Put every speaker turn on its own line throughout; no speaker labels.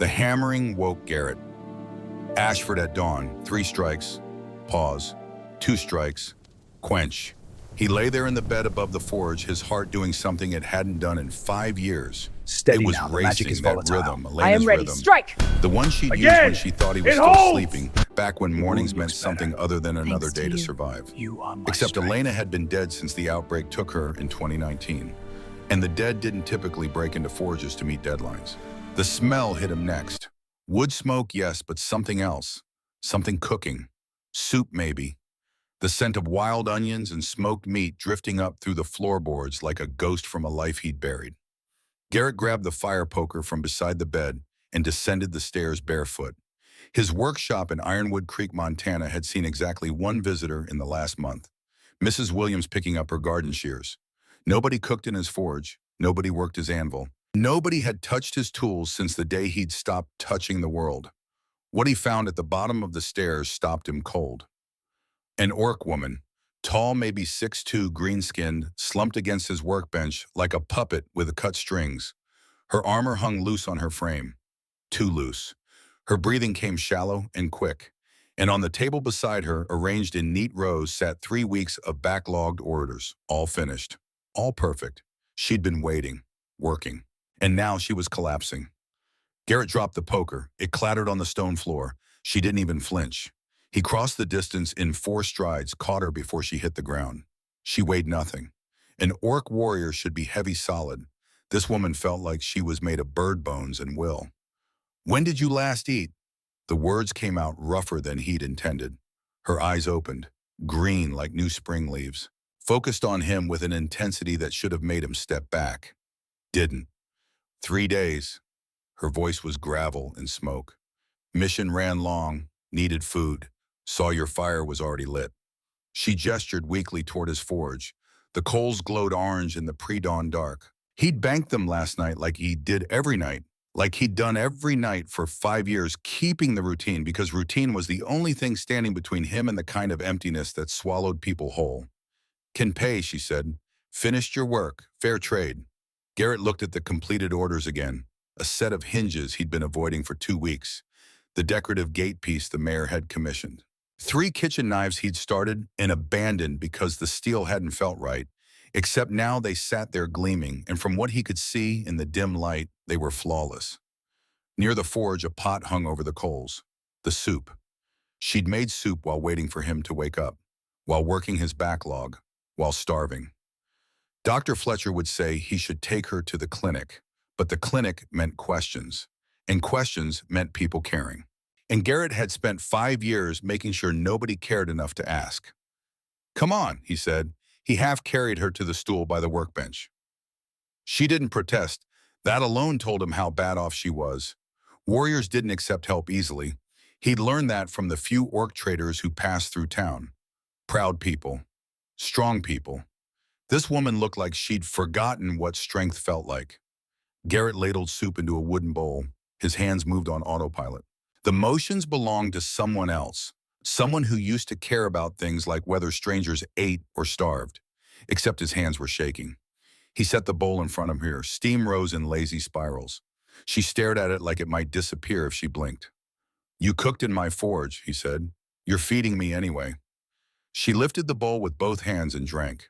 The hammering woke Garrett. Ashford at dawn, 3 strikes, pause, 2 strikes, quench. He lay there in the bed above the forge, his heart doing something it hadn't done in 5 years.
Steady
It was
now, the magic
racing,
is
that
volatile.
rhythm, Elena's
I am ready.
rhythm.
Strike!
The one she'd used
Again!
when she thought he was
It
still
holds!
sleeping, back when mornings meant
looks
something
better.
other than another
Thanks to
day to
you.
survive.
You are my
Except
strength.
Elena had been dead since the outbreak took her in 2019. And the dead didn't typically break into forges to meet deadlines. The smell hit him next. Wood smoke, yes, but something else. Something cooking. Soup, maybe. The scent of wild onions and smoked meat drifting up through the floorboards like a ghost from a life he'd buried. Garrett grabbed the fire poker from beside the bed and descended the stairs barefoot. His workshop in Ironwood Creek, Montana had seen exactly 1 visitor in the last month. Mrs. Williams picking up her garden shears. Nobody cooked in his forge. Nobody worked his anvil. Nobody had touched his tools since the day he'd stopped touching the world. What he found at the bottom of the stairs stopped him cold. An orc woman, tall, maybe 6'2", green-skinned, slumped against his workbench like a puppet with cut strings. Her armor hung loose on her frame. Too loose. Her breathing came shallow and quick. And on the table beside her, arranged in neat rows, sat 3 weeks of backlogged orders, all finished, all perfect. She'd been waiting, working, and now she was collapsing. Garrett dropped the poker. It clattered on the stone floor. She didn't even flinch. He crossed the distance in 4 strides, caught her before she hit the ground. She weighed nothing. An orc warrior should be heavy solid. This woman felt like she was made of bird bones and will. "When did you last eat?" The words came out rougher than he'd intended. Her eyes opened, green like new spring leaves, focused on him with an intensity that should have made him step back. Didn't. 3 days. Her voice was gravel and smoke. Mission ran long, needed food. Saw your fire was already lit. She gestured weakly toward his forge. The coals glowed orange in the pre-dawn dark. He'd banked them last night like he did every night, like he'd done every night for 5 years, keeping the routine because routine was the only thing standing between him and the kind of emptiness that swallowed people whole. "Can pay," she said. "Finished your work. Fair trade." Garrett looked at the completed orders again, a set of hinges he'd been avoiding for 2 weeks, the decorative gate piece the mayor had commissioned. 3 kitchen knives he'd started and abandoned because the steel hadn't felt right, except now they sat there gleaming, and from what he could see in the dim light, they were flawless. Near the forge, a pot hung over the coals. The soup. She'd made soup while waiting for him to wake up, while working his backlog, while starving. Dr. Fletcher would say he should take her to the clinic, but the clinic meant questions, and questions meant people caring. And Garrett had spent 5 years making sure nobody cared enough to ask. "Come on," he said. He half-carried her to the stool by the workbench. She didn't protest. That alone told him how bad off she was. Warriors didn't accept help easily. He'd learned that from the few orc traders who passed through town. Proud people. Strong people. This woman looked like she'd forgotten what strength felt like. Garrett ladled soup into a wooden bowl. His hands moved on autopilot. The motions belonged to someone else, someone who used to care about things like whether strangers ate or starved, except his hands were shaking. He set the bowl in front of her. Steam rose in lazy spirals. She stared at it like it might disappear if she blinked. "You cooked in my forge," he said. "You're feeding me anyway." She lifted the bowl with both hands and drank.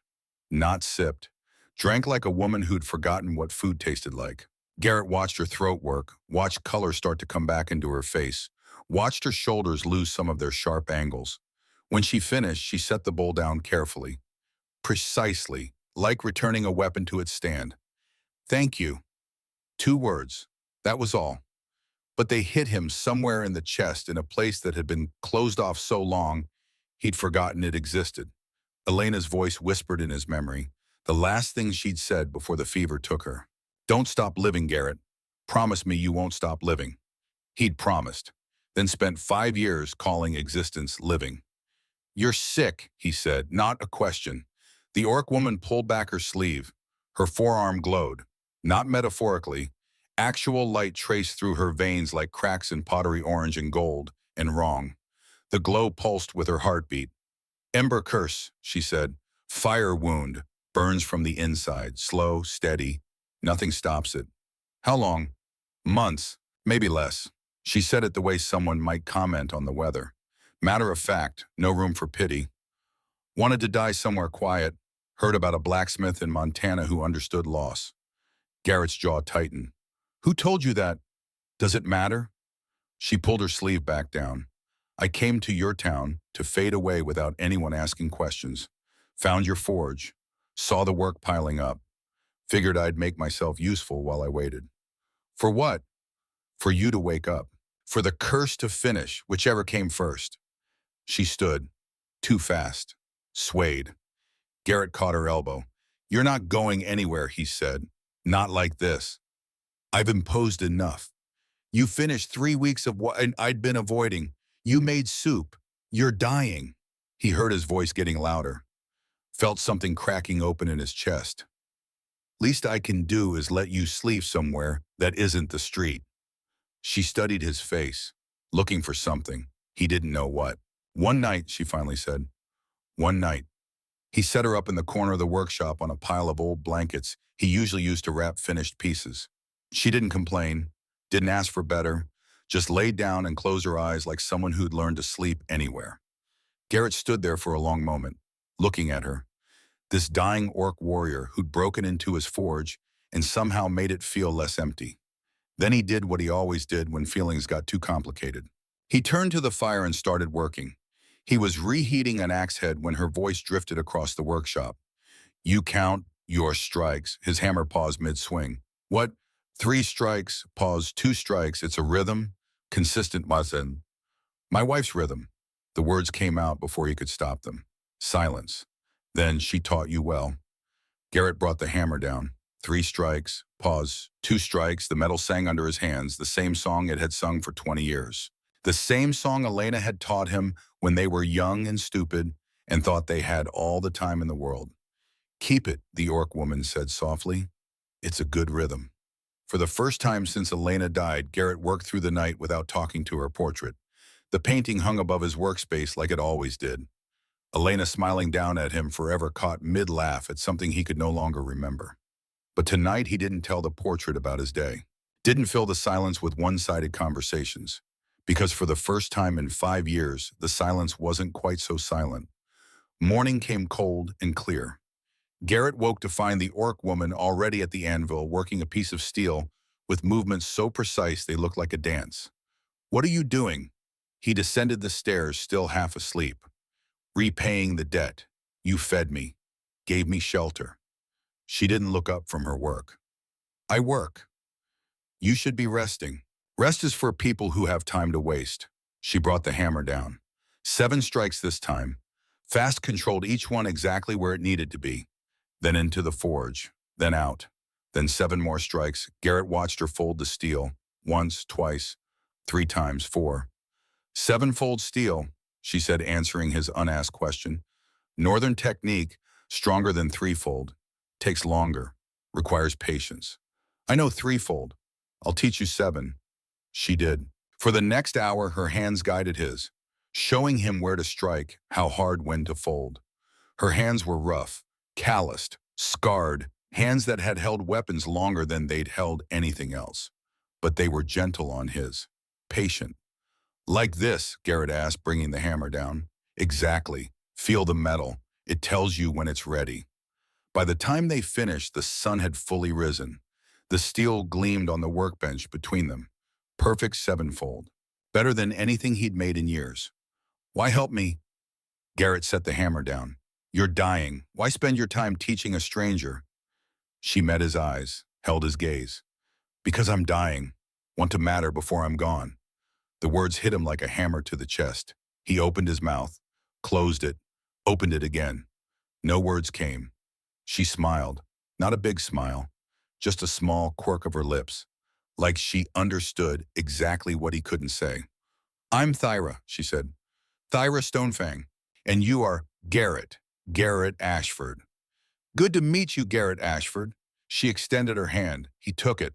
Not sipped. Drank like a woman who'd forgotten what food tasted like. Garrett watched her throat work, watched color start to come back into her face, watched her shoulders lose some of their sharp angles. When she finished, she set the bowl down carefully. Precisely, like returning a weapon to its stand. "Thank you." 2 words. That was all. But they hit him somewhere in the chest in a place that had been closed off so long, he'd forgotten it existed. Elena's voice whispered in his memory, the last thing she'd said before the fever took her. "Don't stop living, Garrett. Promise me you won't stop living." He'd promised, then spent 5 years calling existence living. "You're sick," he said, not a question. The orc woman pulled back her sleeve. Her forearm glowed, not metaphorically. Actual light traced through her veins like cracks in pottery orange and gold, and wrong. The glow pulsed with her heartbeat. "Ember curse," she said. "Fire wound. Burns from the inside. Slow, steady. Nothing stops it." "How long?" "Months. Maybe less. She said it the way someone might comment on the weather. Matter of fact, no room for pity. Wanted to die somewhere quiet. Heard about a blacksmith in Montana who understood loss. Garrett's jaw tightened. Who told you that? Does it matter? She pulled her sleeve back down. I came to your town to fade away without anyone asking questions. Found your forge. Saw the work piling up. Figured I'd make myself useful while I waited. For what? For you to wake up. For the curse to finish, whichever came first. She stood. Too fast. Swayed. Garrett caught her elbow. You're not going anywhere, he said. Not like this. I've imposed enough. You finished 3 weeks of what I'd been avoiding. You made soup. You're dying. He heard his voice getting louder. Felt something cracking open in his chest. Least I can do is let you sleep somewhere that isn't the street. She studied his face, looking for something. He didn't know what. One night, she finally said. One night. He set her up in the corner of the workshop on a pile of old blankets he usually used to wrap finished pieces. She didn't complain, didn't ask for better, just laid down and closed her eyes like someone who'd learned to sleep anywhere. Garrett stood there for a long moment, looking at her. This dying orc warrior who'd broken into his forge and somehow made it feel less empty. Then he did what he always did when feelings got too complicated. He turned to the fire and started working. He was reheating an axe head when her voice drifted across the workshop. You count your strikes. His hammer paused mid-swing. What? 3 strikes, pause, 2 strikes. It's a rhythm? Consistent, Mazen. My wife's rhythm. The words came out before he could stop them. Silence. Then she taught you well. Garrett brought the hammer down. 3 strikes, pause, 2 strikes. The metal sang under his hands, the same song it had sung for 20 years. The same song Elena had taught him when they were young and stupid and thought they had all the time in the world. Keep it, the orc woman said softly. It's a good rhythm. For the first time since Elena died, Garrett worked through the night without talking to her portrait. The painting hung above his workspace like it always did. Elena smiling down at him forever caught mid-laugh at something he could no longer remember. But tonight he didn't tell the portrait about his day. Didn't fill the silence with one-sided conversations. Because for the first time in 5 years, the silence wasn't quite so silent. Morning came cold and clear. Garrett woke to find the orc woman already at the anvil working a piece of steel with movements so precise they looked like a dance. What are you doing? He descended the stairs, still half asleep. Repaying the debt. You fed me, gave me shelter. She didn't look up from her work. I work. You should be resting. Rest is for people who have time to waste. She brought the hammer down. 7 strikes this time. Fast controlled each one exactly where it needed to be. Then into the forge, then out. Then 7 more strikes. Garrett watched her fold the steel. Once, twice, 3 times, 4. 7-fold steel, she said, answering his unasked question. Northern technique, stronger than 3-fold. Takes longer. Requires patience. I know 3-fold. I'll teach you 7. She did. For the next hour, her hands guided his, showing him where to strike, how hard when to fold. Her hands were rough, calloused, scarred, hands that had held weapons longer than they'd held anything else. But they were gentle on his, patient. Like this, Garrett asked, bringing the hammer down. Exactly. Feel the metal. It tells you when it's ready. By the time they finished, the sun had fully risen. The steel gleamed on the workbench between them. Perfect 7-fold. Better than anything he'd made in years. Why help me? Garrett set the hammer down. You're dying. Why spend your time teaching a stranger? She met his eyes, held his gaze. Because I'm dying. Want to matter before I'm gone. The words hit him like a hammer to the chest. He opened his mouth, closed it, opened it again. No words came. She smiled. Not a big smile. Just a small quirk of her lips. Like she understood exactly what he couldn't say. I'm Thyra, she said. Thyra Stonefang. And you are Garrett. Garrett Ashford. Good to meet you, Garrett Ashford. She extended her hand. He took it.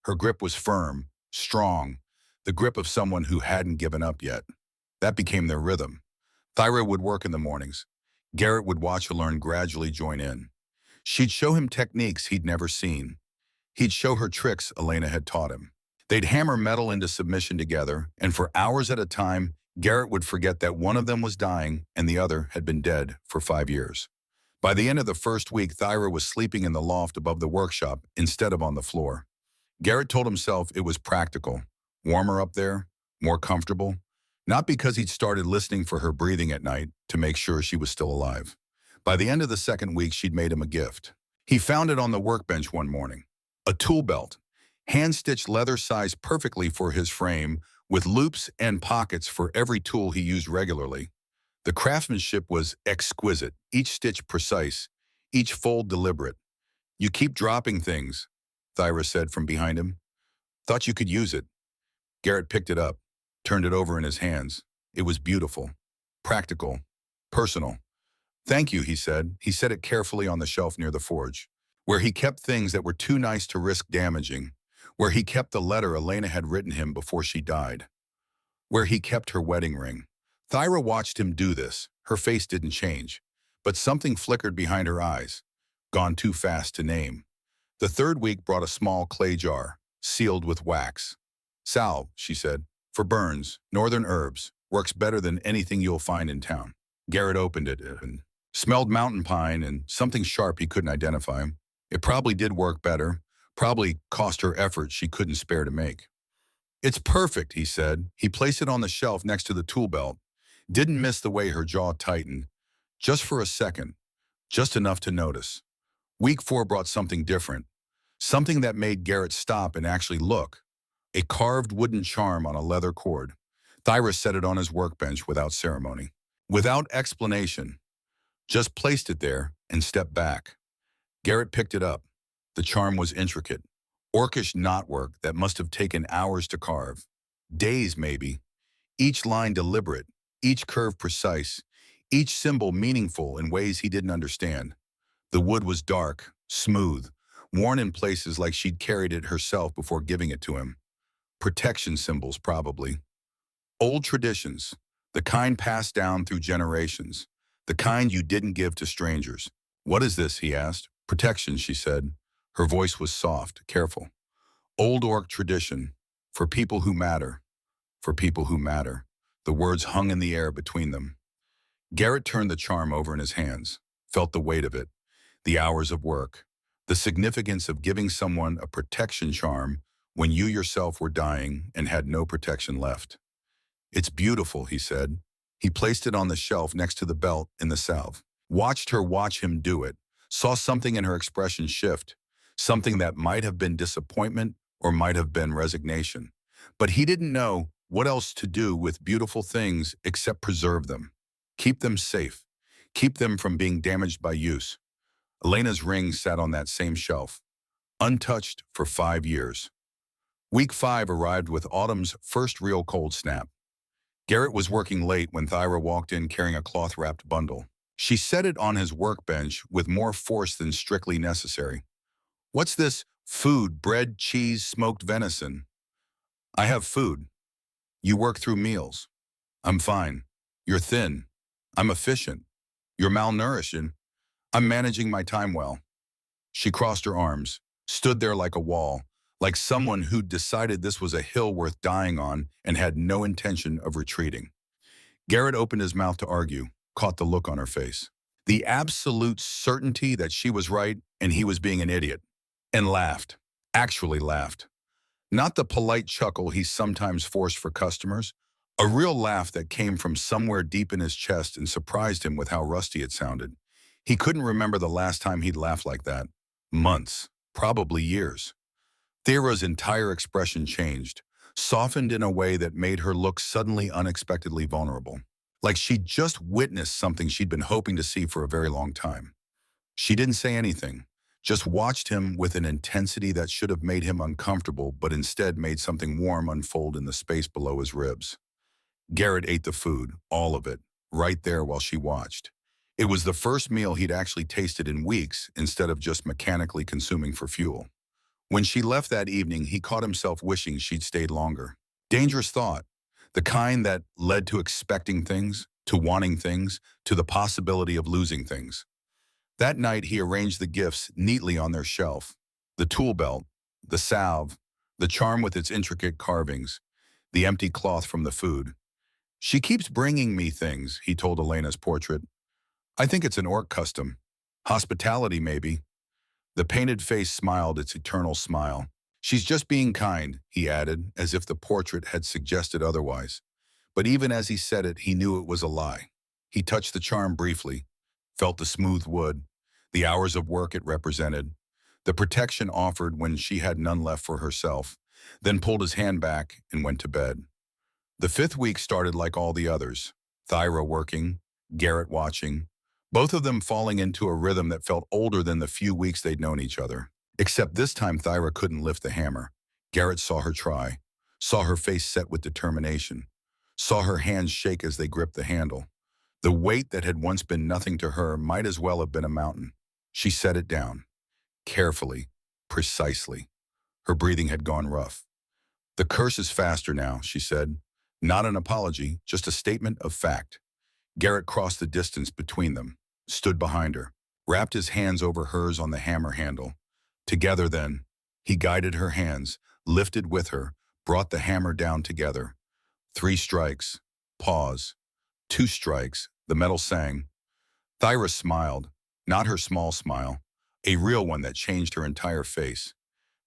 Her grip was firm, strong, the grip of someone who hadn't given up yet. That became their rhythm. Thyra would work in the mornings. Garrett would watch her learn, gradually join in. She'd show him techniques he'd never seen. He'd show her tricks Elena had taught him. They'd hammer metal into submission together, and for hours at a time, Garrett would forget that one of them was dying and the other had been dead for 5 years. By the end of the first week, Thyra was sleeping in the loft above the workshop instead of on the floor. Garrett told himself it was practical, warmer up there, more comfortable, not because he'd started listening for her breathing at night to make sure she was still alive. By the end of the second week, she'd made him a gift. He found it on the workbench one morning. A tool belt, hand-stitched leather sized perfectly for his frame, with loops and pockets for every tool he used regularly. The craftsmanship was exquisite, each stitch precise, each fold deliberate. "You keep dropping things," Thyra said from behind him. "Thought you could use it." Garrett picked it up, turned it over in his hands. It was beautiful, practical, personal. "Thank you," he said. He set it carefully on the shelf near the forge, where he kept things that were too nice to risk damaging, where he kept the letter Elena had written him before she died, where he kept her wedding ring. Thyra watched him do this. Her face didn't change, but something flickered behind her eyes, gone too fast to name. The third week brought a small clay jar, sealed with wax. "Salve," she said, "for burns, northern herbs, works better than anything you'll find in town." Garrett opened it and smelled mountain pine and something sharp he couldn't identify. It probably did work better, probably cost her effort she couldn't spare to make. "It's perfect," he said. He placed it on the shelf next to the tool belt. Didn't miss the way her jaw tightened. Just for a second, just enough to notice. Week 4 brought something different, something that made Garrett stop and actually look. A carved wooden charm on a leather cord. Thyra set it on his workbench without ceremony, without explanation. Just placed it there and stepped back. Garrett picked it up. The charm was intricate, orcish knotwork that must have taken hours to carve. Days, maybe. Each line deliberate, each curve precise, each symbol meaningful in ways he didn't understand. The wood was dark, smooth, worn in places like she'd carried it herself before giving it to him. Protection symbols, probably. Old traditions, the kind passed down through generations, the kind you didn't give to strangers. "What is this?" he asked. "Protection," she said. Her voice was soft, careful. "Old orc tradition, for people who matter, for people who matter." The words hung in the air between them. Garrett turned the charm over in his hands, felt the weight of it, the hours of work, the significance of giving someone a protection charm when you yourself were dying and had no protection left. "It's beautiful," he said. He placed it on the shelf next to the belt in the salve. Watched her watch him do it, saw something in her expression shift, something that might have been disappointment or might have been resignation. But he didn't know what else to do with beautiful things except preserve them, keep them safe, keep them from being damaged by use. Elena's ring sat on that same shelf, untouched for 5 years. Week 5 arrived with autumn's first real cold snap. Garrett was working late when Thyra walked in carrying a cloth-wrapped bundle. She set it on his workbench with more force than strictly necessary. "What's this? Food, bread, cheese, smoked venison." "I have food. You work through meals." "I'm fine. You're thin. I'm efficient. You're malnourished and I'm managing my time well." She crossed her arms, stood there like a wall, like someone who'd decided this was a hill worth dying on and had no intention of retreating. Garrett opened his mouth to argue, caught the look on her face. The absolute certainty that she was right and he was being an idiot. And laughed. Actually laughed. Not the polite chuckle he sometimes forced for customers, a real laugh that came from somewhere deep in his chest and surprised him with how rusty it sounded. He couldn't remember the last time he'd laughed like that. Months, probably years. Thyra's entire expression changed, softened in a way that made her look suddenly unexpectedly vulnerable. Like she'd just witnessed something she'd been hoping to see for a very long time. She didn't say anything, just watched him with an intensity that should have made him uncomfortable, but instead made something warm unfold in the space below his ribs. Garrett ate the food, all of it, right there while she watched. It was the first meal he'd actually tasted in weeks instead of just mechanically consuming for fuel. When she left that evening, he caught himself wishing she'd stayed longer. Dangerous thought, the kind that led to expecting things, to wanting things, to the possibility of losing things. That night, he arranged the gifts neatly on their shelf. The tool belt, the salve, The charm with its intricate carvings, the empty cloth from the food. She keeps bringing me things, he told Elena's portrait. I think it's an orc custom. Hospitality, maybe. The painted face smiled its eternal smile. She's just being kind, he added, as if the portrait had suggested otherwise. But even as he said it, he knew it was a lie. He touched the charm briefly, felt the smooth wood, the hours of work it represented, the protection offered when she had none left for herself, then pulled his hand back and went to bed. The fifth week started like all the others, Thyra working, Garrett watching, both of them falling into a rhythm that felt older than the few weeks they'd known each other. Except this time Thyra couldn't lift the hammer. Garrett saw her try, saw her face set with determination, saw her hands shake as they gripped the handle. The weight that had once been nothing to her might as well have been a mountain. She set it down, carefully, precisely. Her breathing had gone rough. The curse is faster now, she said. Not an apology, just a statement of fact. Garrett crossed the distance between them, stood behind her, wrapped his hands over hers on the hammer handle. Together then, he guided her hands, lifted with her, brought the hammer down together. 3 strikes, pause. 2 strikes, the metal sang. Thyra smiled, not her small smile, a real one that changed her entire face.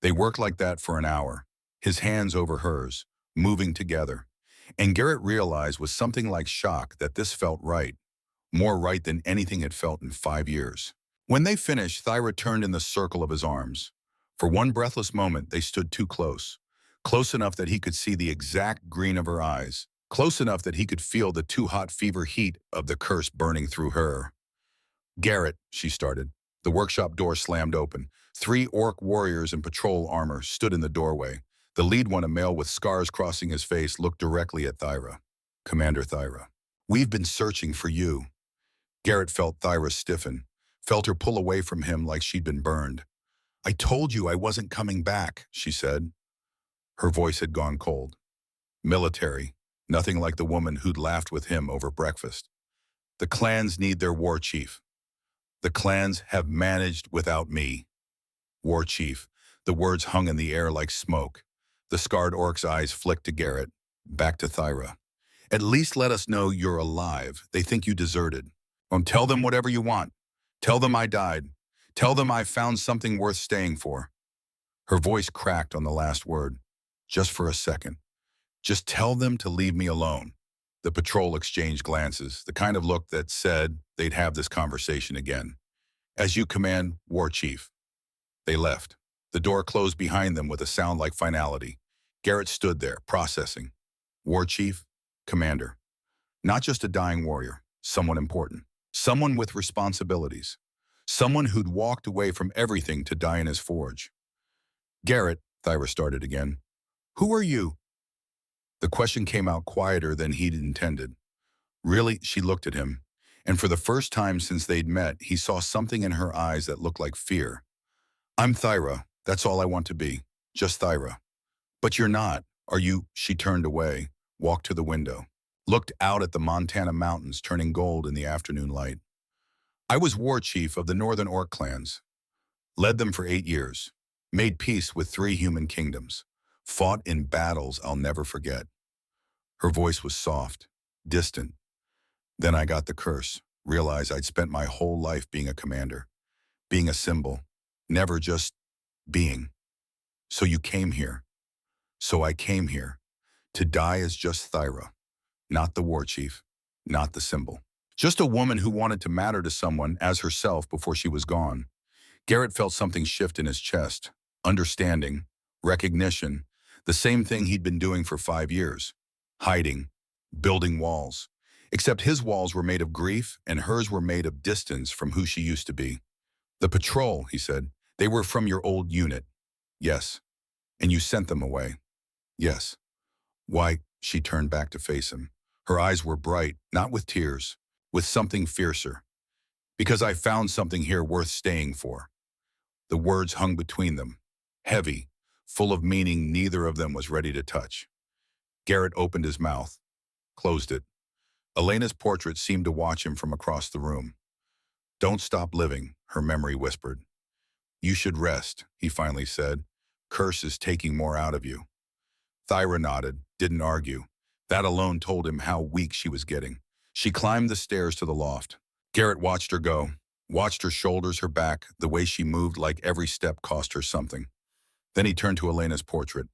They worked like that for an hour, his hands over hers, moving together. And Garrett realized with something like shock that this felt right, more right than anything had felt in 5 years. When they finished, Thyra turned in the circle of his arms. For one breathless moment, they stood too close, close enough that he could see the exact green of her eyes, close enough that he could feel the too-hot fever heat of the curse burning through her. Garrett, she started. The workshop door slammed open. 3 orc warriors in patrol armor stood in the doorway. The lead one, a male with scars crossing his face, looked directly at Thyra. Commander Thyra. We've been searching for you. Garrett felt Thyra stiffen, felt her pull away from him like she'd been burned. I told you I wasn't coming back, she said. Her voice had gone cold. Military, nothing like the woman who'd laughed with him over breakfast. The clans need their war chief. The clans have managed without me. War chief. The words hung in the air like smoke. The scarred orc's eyes flicked to Garrett, back to Thyra. At least let us know you're alive. They think you deserted. Tell them whatever you want. Tell them I died. Tell them I found something worth staying for. Her voice cracked on the last word. Just for a second. Just tell them to leave me alone. The patrol exchanged glances, the kind of look that said they'd have this conversation again. As you command, War Chief. They left. The door closed behind them with a sound like finality. Garrett stood there, processing. War Chief, Commander. Not just a dying warrior, someone important. Someone with responsibilities. Someone who'd walked away from everything to die in his forge. Garrett, Thyra started again. Who are you? The question came out quieter than he'd intended. Really, she looked at him, and for the first time since they'd met, he saw something in her eyes that looked like fear. I'm Thyra, that's all I want to be, just Thyra. But you're not, are you? She turned away, walked to the window, looked out at the Montana mountains turning gold in the afternoon light. I was war chief of the Northern Orc clans, led them for 8 years, made peace with 3 human kingdoms, fought in battles I'll never forget. Her voice was soft, distant. Then I got the curse, realized I'd spent my whole life being a commander, being a symbol, never just being. So you came here. So I came here, to die as just Thyra, not the war chief, not the symbol. Just a woman who wanted to matter to someone as herself before she was gone. Garrett felt something shift in his chest, understanding, recognition, the same thing he'd been doing for 5 years, hiding, building walls. Except his walls were made of grief and hers were made of distance from who she used to be. The patrol, he said, they were from your old unit. Yes. And you sent them away. Yes. Why? She turned back to face him. Her eyes were bright, not with tears, with something fiercer. Because I found something here worth staying for. The words hung between them, heavy, full of meaning neither of them was ready to touch. Garrett opened his mouth, closed it. Elena's portrait seemed to watch him from across the room. Don't stop living, her memory whispered. You should rest, he finally said. Curse is taking more out of you. Thyra nodded, didn't argue. That alone told him how weak she was getting. She climbed the stairs to the loft. Garrett watched her go, watched her shoulders, her back, the way she moved like every step cost her something. Then he turned to Elena's portrait.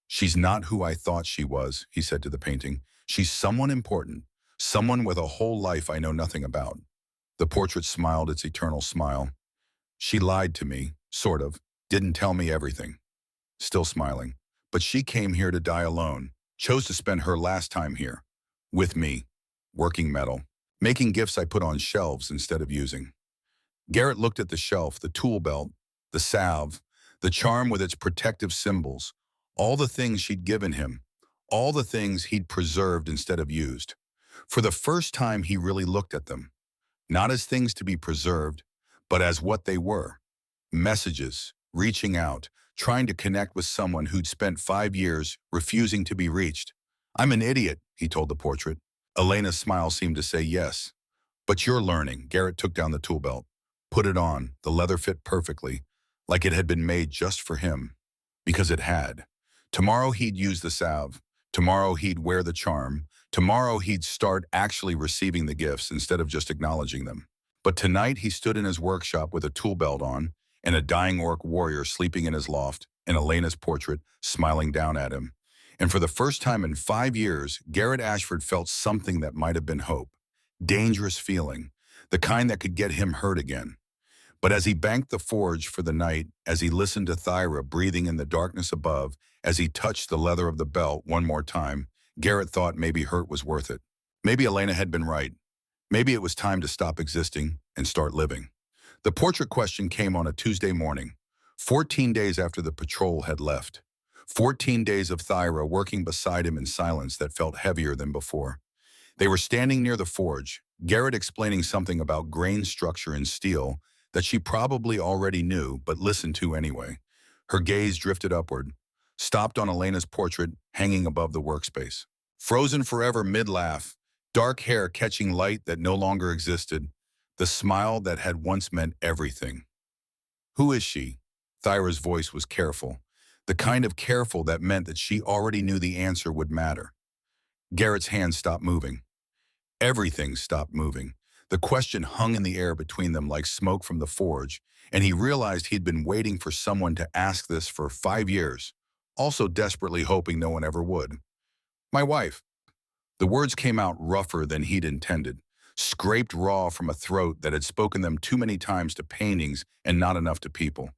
She's not who I thought she was, he said to the painting. She's someone important, someone with a whole life I know nothing about. The portrait smiled its eternal smile. She lied to me, sort of, didn't tell me everything. Still smiling. But she came here to die alone, chose to spend her last time here. With me, working metal, making gifts I put on shelves instead of using. Garrett looked at the shelf, the tool belt, the salve, the charm with its protective symbols, all the things she'd given him, all the things he'd preserved instead of used. For the first time, he really looked at them, not as things to be preserved, but as what they were. Messages, reaching out, trying to connect with someone who'd spent 5 years refusing to be reached. I'm an idiot, he told the portrait. Elena's smile seemed to say yes. But you're learning. Garrett took down the tool belt, put it on. The leather fit perfectly, like it had been made just for him. Because it had. Tomorrow he'd use the salve. Tomorrow he'd wear the charm. Tomorrow he'd start actually receiving the gifts instead of just acknowledging them. But tonight he stood in his workshop with a tool belt on and a dying orc warrior sleeping in his loft and Elena's portrait smiling down at him. And for the first time in 5 years, Garrett Ashford felt something that might have been hope. Dangerous feeling, the kind that could get him hurt again. But as he banked the forge for the night, as he listened to Thyra breathing in the darkness above, as he touched the leather of the belt one more time, Garrett thought maybe hurt was worth it. Maybe Elena had been right. Maybe it was time to stop existing and start living. The portrait question came on a Tuesday morning, 14 days after the patrol had left. 14 days of Thyra working beside him in silence that felt heavier than before. They were standing near the forge, Garrett explaining something about grain structure in steel that she probably already knew but listened to anyway. Her gaze drifted upward, stopped on Elena's portrait hanging above the workspace. Frozen forever mid-laugh, dark hair catching light that no longer existed, the smile that had once meant everything. Who is she? Thyra's voice was careful, the kind of careful that meant that she already knew the answer would matter. Garrett's hand stopped moving. Everything stopped moving. The question hung in the air between them like smoke from the forge, and he realized he'd been waiting for someone to ask this for 5 years, also desperately hoping no one ever would. My wife. The words came out rougher than he'd intended, scraped raw from a throat that had spoken them too many times to paintings and not enough to people.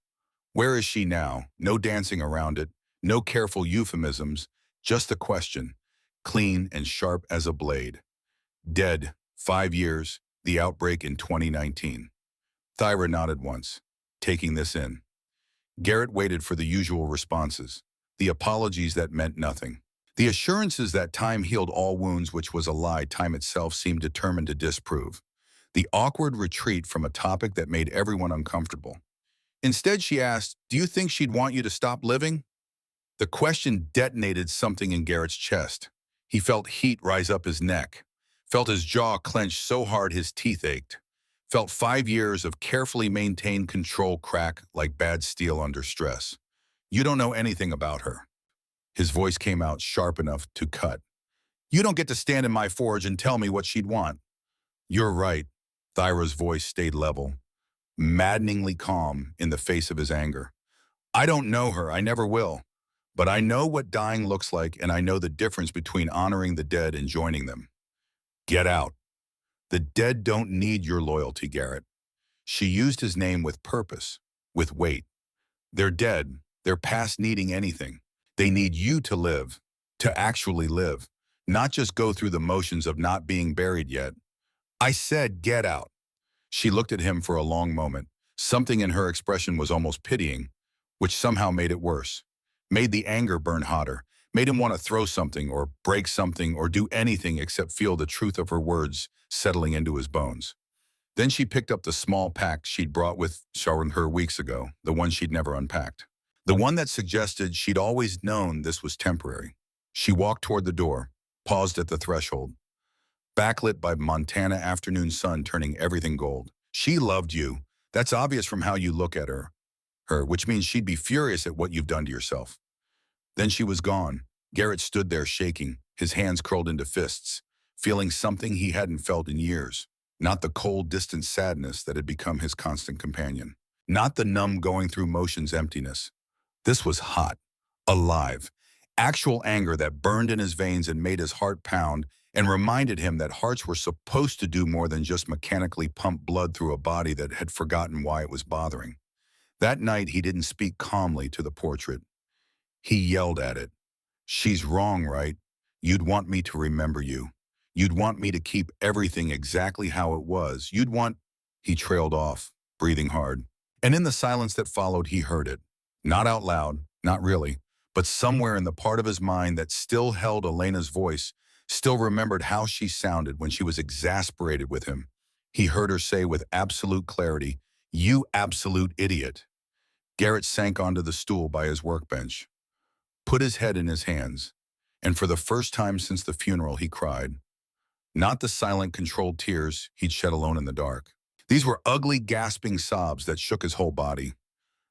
Where is she now? No dancing around it, no careful euphemisms, just the question, clean and sharp as a blade. Dead, 5 years, the outbreak in 2019. Thyra nodded once, taking this in. Garrett waited for the usual responses, the apologies that meant nothing. The assurances that time healed all wounds, which was a lie time itself seemed determined to disprove. The awkward retreat from a topic that made everyone uncomfortable. Instead, she asked, do you think she'd want you to stop living? The question detonated something in Garrett's chest. He felt heat rise up his neck, felt his jaw clench so hard his teeth ached, felt 5 years of carefully maintained control crack like bad steel under stress. You don't know anything about her. His voice came out sharp enough to cut. You don't get to stand in my forge and tell me what she'd want. You're right. Thyra's voice stayed level, maddeningly calm in the face of his anger. I don't know her, I never will. But I know what dying looks like, and I know the difference between honoring the dead and joining them. Get out. The dead don't need your loyalty, Garrett. She used his name with purpose, with weight. They're dead. They're past needing anything. They need you to live, to actually live, not just go through the motions of not being buried yet. I said, get out. She looked at him for a long moment. Something in her expression was almost pitying, which somehow made it worse, made the anger burn hotter, made him want to throw something or break something or do anything except feel the truth of her words settling into his bones. Then she picked up the small pack she'd brought with her weeks ago, the one she'd never unpacked. The one that suggested she'd always known this was temporary. She walked toward the door, paused at the threshold. Backlit by Montana afternoon sun turning everything gold. She loved you. That's obvious from how you look at her. her, which means she'd be furious at what you've done to yourself. Then she was gone. Garrett stood there shaking, his hands curled into fists, feeling something he hadn't felt in years. Not the cold, distant sadness that had become his constant companion. Not the numb going through motions emptiness. This was hot, alive, actual anger that burned in his veins and made his heart pound and reminded him that hearts were supposed to do more than just mechanically pump blood through a body that had forgotten why it was bothering. That night, he didn't speak calmly to the portrait. He yelled at it. "She's wrong, right? You'd want me to remember you. You'd want me to keep everything exactly how it was. You'd want—" He trailed off, breathing hard. And in the silence that followed, he heard it. Not out loud, not really, but somewhere in the part of his mind that still held Elena's voice, still remembered how she sounded when she was exasperated with him. He heard her say with absolute clarity, "You absolute idiot." Garrett sank onto the stool by his workbench, put his head in his hands, and for the first time since the funeral, he cried. Not the silent, controlled tears he'd shed alone in the dark. These were ugly, gasping sobs that shook his whole body,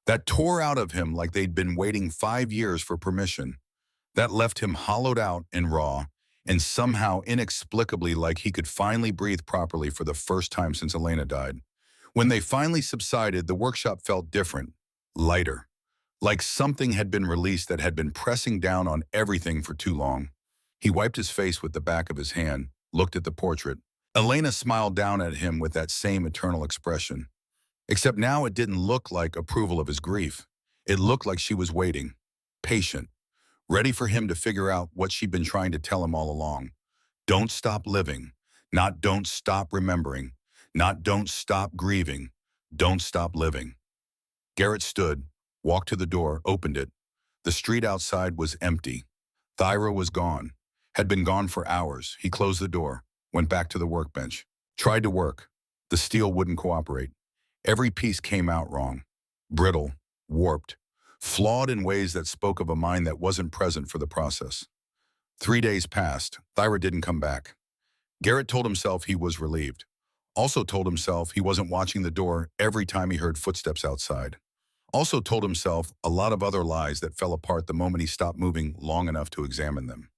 that tore out of him like they'd been waiting 5 years for permission, that left him hollowed out and raw, and somehow inexplicably like he could finally breathe properly for the first time since Elena died. When they finally subsided, the workshop felt different, lighter, like something had been released that had been pressing down on everything for too long. He wiped his face with the back of his hand, looked at the portrait. Elena smiled down at him with that same eternal expression. Except now it didn't look like approval of his grief. It looked like she was waiting, patient, ready for him to figure out what she'd been trying to tell him all along. Don't stop living, not don't stop remembering, not don't stop grieving, don't stop living. Garrett stood, walked to the door, opened it. The street outside was empty. Thyra was gone, had been gone for hours. He closed the door, went back to the workbench, tried to work. The steel wouldn't cooperate. Every piece came out wrong, brittle, warped, flawed in ways that spoke of a mind that wasn't present for the process. 3 days passed. Thyra didn't come back. Garrett told himself he was relieved. Also told himself he wasn't watching the door every time he heard footsteps outside. Also told himself a lot of other lies that fell apart the moment he stopped moving long enough to examine them.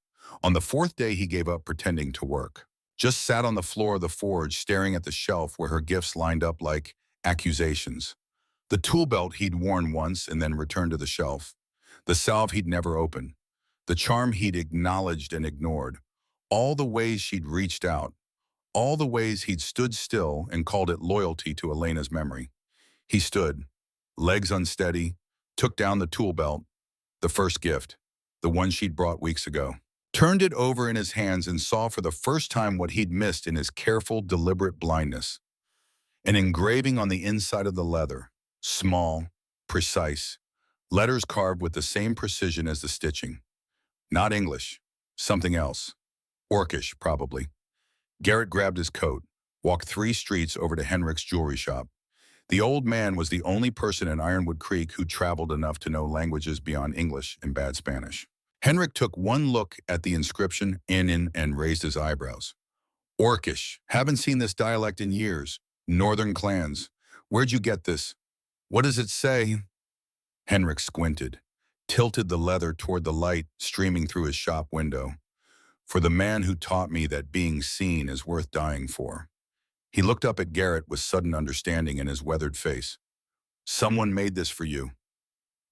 On the 4th day, he gave up pretending to work. Just sat on the floor of the forge staring at the shelf where her gifts lined up like accusations. The tool belt he'd worn once and then returned to the shelf. The salve he'd never opened. The charm he'd acknowledged and ignored. All the ways she'd reached out. All the ways he'd stood still and called it loyalty to Elena's memory. He stood, legs unsteady, took down the tool belt, the first gift, the one she'd brought weeks ago. Turned it over in his hands and saw for the first time what he'd missed in his careful, deliberate blindness. An engraving on the inside of the leather, small, precise, letters carved with the same precision as the stitching. Not English, something else. Orcish, probably. Garrett grabbed his coat, walked 3 streets over to Henrik's jewelry shop. The old man was the only person in Ironwood Creek who traveled enough to know languages beyond English and bad Spanish. Henrik took one look at the inscription and raised his eyebrows. Orcish. Haven't seen this dialect in years. Northern clans. Where'd you get this? What does it say? Henrik squinted, tilted the leather toward the light streaming through his shop window. For the man who taught me that being seen is worth dying for. He looked up at Garrett with sudden understanding in his weathered face. Someone made this for you.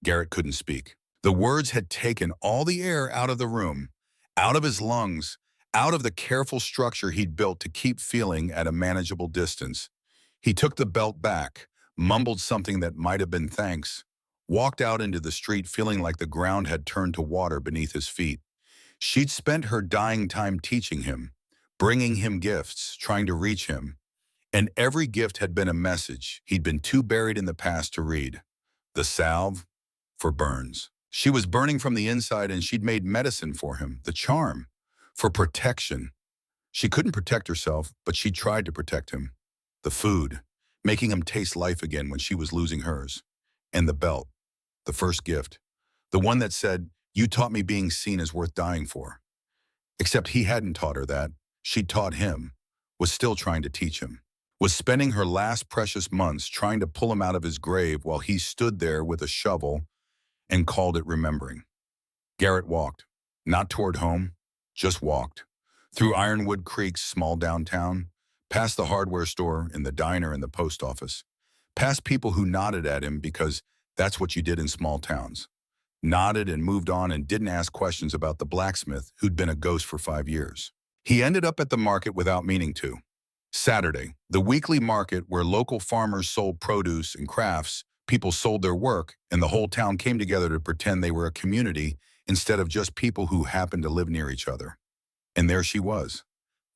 Garrett couldn't speak. The words had taken all the air out of the room, out of his lungs, out of the careful structure he'd built to keep feeling at a manageable distance. He took the belt back, mumbled something that might have been thanks, walked out into the street feeling like the ground had turned to water beneath his feet. She'd spent her dying time teaching him, bringing him gifts, trying to reach him. And every gift had been a message he'd been too buried in the past to read. The salve for burns. She was burning from the inside and she'd made medicine for him, the charm, for protection. She couldn't protect herself, but she tried to protect him. The food, making him taste life again when she was losing hers. And the belt, the first gift, the one that said, "You taught me being seen is worth dying for." Except he hadn't taught her that. She'd taught him, was still trying to teach him. was spending her last precious months trying to pull him out of his grave while he stood there with a shovel and called it remembering. Garrett walked, not toward home, just walked, through Ironwood Creek's small downtown, past the hardware store and the diner and the post office, past people who nodded at him because that's what you did in small towns. Nodded and moved on and didn't ask questions about the blacksmith who'd been a ghost for 5 years. He ended up at the market without meaning to. Saturday, the weekly market where local farmers sold produce and crafts, people sold their work, and the whole town came together to pretend they were a community instead of just people who happened to live near each other. And there she was,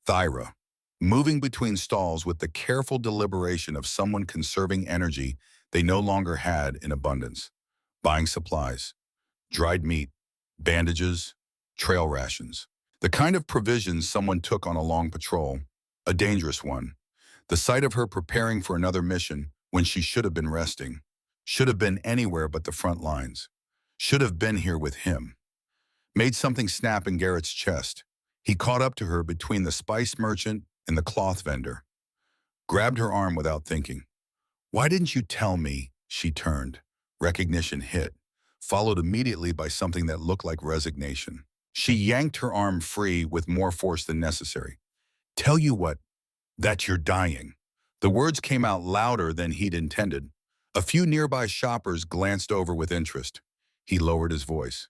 Thyra, moving between stalls with the careful deliberation of someone conserving energy they no longer had in abundance, buying supplies, dried meat, bandages, trail rations. The kind of provisions someone took on a long patrol, a dangerous one. The sight of her preparing for another mission when she should have been resting, should have been anywhere but the front lines, should have been here with him, made something snap in Garrett's chest. He caught up to her between the spice merchant and the cloth vendor, grabbed her arm without thinking. "Why didn't you tell me?" She turned. Recognition hit, followed immediately by something that looked like resignation. She yanked her arm free with more force than necessary. "Tell you what, that you're dying." The words came out louder than he'd intended. A few nearby shoppers glanced over with interest. He lowered his voice.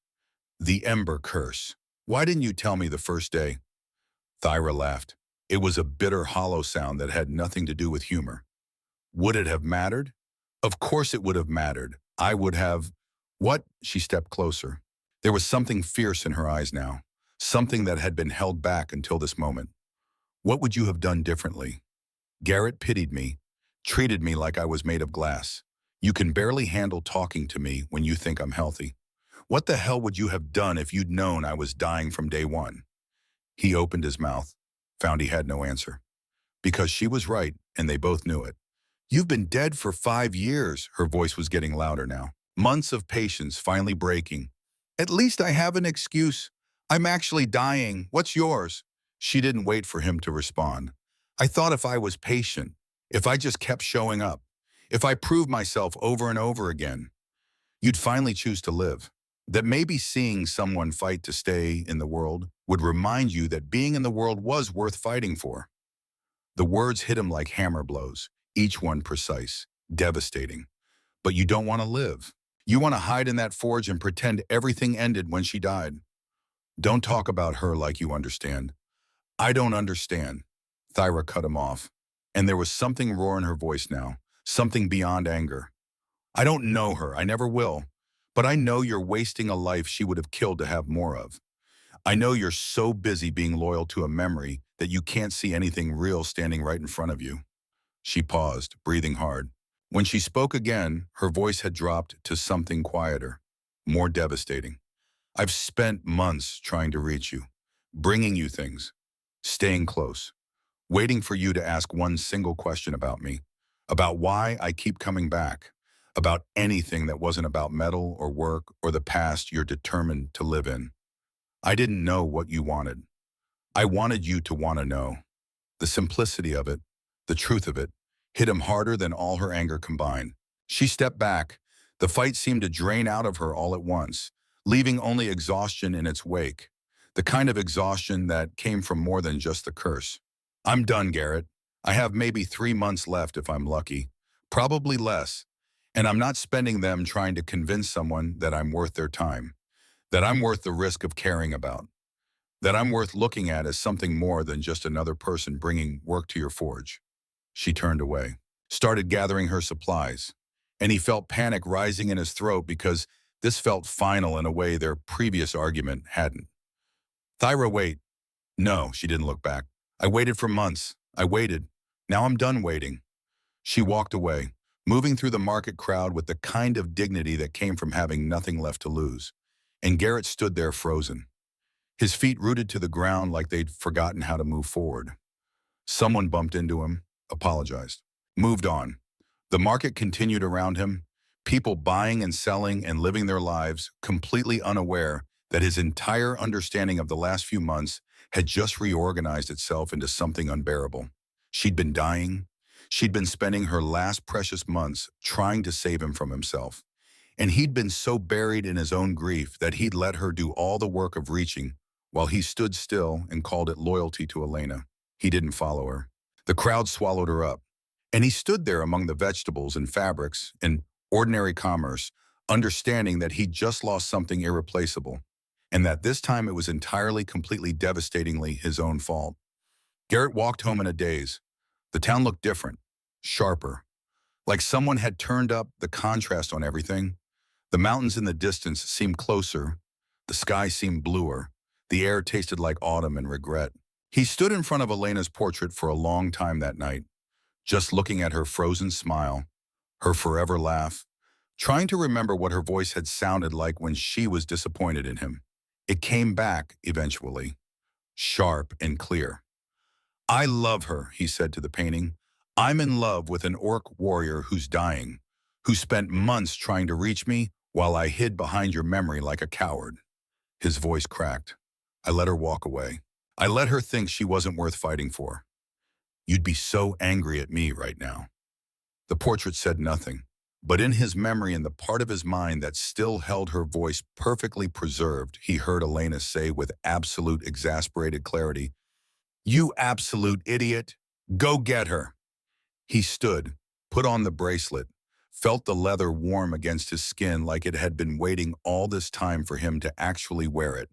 "The Ember Curse. Why didn't you tell me the first day?" Thyra laughed. It was a bitter, hollow sound that had nothing to do with humor. "Would it have mattered? Of course it would have mattered. I would have—" "What?" She stepped closer. There was something fierce in her eyes now, something that had been held back until this moment. "What would you have done differently?" "Garrett pitied me, treated me like I was made of glass. You can barely handle talking to me when you think I'm healthy. What the hell would you have done if you'd known I was dying from day one?" He opened his mouth, found he had no answer. Because she was right, and they both knew it. "You've been dead for 5 years," her voice was getting louder now. Months of patience finally breaking. "At least I have an excuse. I'm actually dying. What's yours?" She didn't wait for him to respond. "I thought if I was patient, if I just kept showing up, if I proved myself over and over again, you'd finally choose to live. That maybe seeing someone fight to stay in the world would remind you that being in the world was worth fighting for." The words hit him like hammer blows, each one precise, devastating. "But you don't want to live. You want to hide in that forge and pretend everything ended when she died. Don't talk about her like you understand." "I don't understand." Thyra cut him off, and there was something raw in her voice now, something beyond anger. "I don't know her, I never will, but I know you're wasting a life she would have killed to have more of. I know you're so busy being loyal to a memory that you can't see anything real standing right in front of you." She paused, breathing hard. When she spoke again, her voice had dropped to something quieter, more devastating. "I've spent months trying to reach you, bringing you things, staying close, waiting for you to ask one single question about me, about why I keep coming back, about anything that wasn't about metal or work or the past you're determined to live in. I didn't know what you wanted. I wanted you to want to know." The simplicity of it, the truth of it, hit him harder than all her anger combined. She stepped back. The fight seemed to drain out of her all at once, leaving only exhaustion in its wake, the kind of exhaustion that came from more than just the curse. "I'm done, Garrett. I have maybe 3 months left if I'm lucky, probably less, and I'm not spending them trying to convince someone that I'm worth their time, that I'm worth the risk of caring about, that I'm worth looking at as something more than just another person bringing work to your forge." She turned away, started gathering her supplies, and he felt panic rising in his throat because this felt final in a way their previous argument hadn't. "Thyra, wait." "No," she didn't look back. "I waited for months. I waited. Now I'm done waiting." She walked away, moving through the market crowd with the kind of dignity that came from having nothing left to lose. And Garrett stood there frozen, his feet rooted to the ground like they'd forgotten how to move forward. Someone bumped into him, apologized, moved on. The market continued around him, people buying and selling and living their lives, completely unaware that his entire understanding of the last few months had just reorganized itself into something unbearable. She'd been dying. She'd been spending her last precious months trying to save him from himself. And he'd been so buried in his own grief that he'd let her do all the work of reaching while he stood still and called it loyalty to Elena. He didn't follow her. The crowd swallowed her up. And he stood there among the vegetables and fabrics in ordinary commerce, understanding that he'd just lost something irreplaceable, and that this time it was entirely, completely, devastatingly his own fault. Garrett walked home in a daze. The town looked different, sharper, like someone had turned up the contrast on everything. The mountains in the distance seemed closer, the sky seemed bluer, the air tasted like autumn and regret. He stood in front of Elena's portrait for a long time that night, just looking at her frozen smile, her forever laugh, trying to remember what her voice had sounded like when she was disappointed in him. It came back, eventually, sharp and clear. "I love her," he said to the painting. "I'm in love with an orc warrior who's dying, who spent months trying to reach me while I hid behind your memory like a coward." His voice cracked. "I let her walk away. I let her think she wasn't worth fighting for. You'd be so angry at me right now." The portrait said nothing, but in his memory and the part of his mind that still held her voice perfectly preserved, he heard Elena say with absolute exasperated clarity, "You absolute idiot! Go get her!" He stood, put on the bracelet, felt the leather warm against his skin like it had been waiting all this time for him to actually wear it,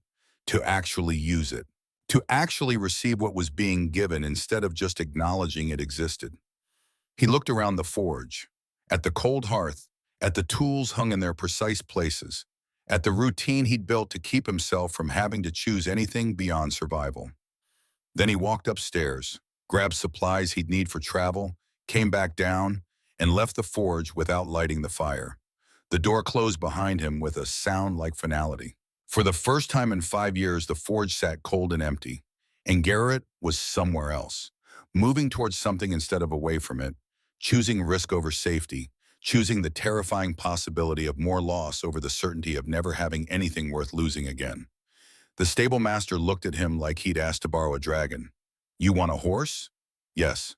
to actually use it, to actually receive what was being given instead of just acknowledging it existed. He looked around the forge, at the cold hearth, at the tools hung in their precise places, at the routine he'd built to keep himself from having to choose anything beyond survival. Then he walked upstairs, grabbed supplies he'd need for travel, came back down, and left the forge without lighting the fire. The door closed behind him with a sound like finality. For the first time in 5 years, the forge sat cold and empty, and Garrett was somewhere else, moving towards something instead of away from it, choosing risk over safety, choosing the terrifying possibility of more loss over the certainty of never having anything worth losing again. The stable master looked at him like he'd asked to borrow a dragon. "You want a horse?" "Yes."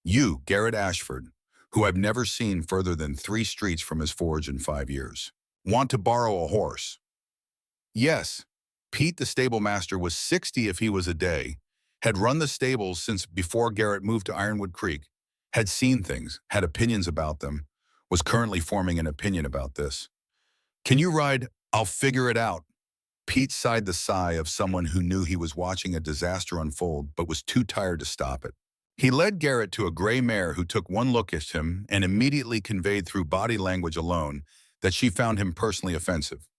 "You, Garrett Ashford, who I've never seen further than 3 streets from his forge in 5 years, want to borrow a horse?" "Yes." Pete, the stable master, was 60 if he was a day, had run the stables since before Garrett moved to Ironwood Creek, had seen things, had opinions about them, was currently forming an opinion about this. "Can you ride? I'll figure it out." Pete sighed the sigh of someone who knew he was watching a disaster unfold but was too tired to stop it. He led Garrett to a gray mare who took one look at him and immediately conveyed through body language alone that she found him personally offensive.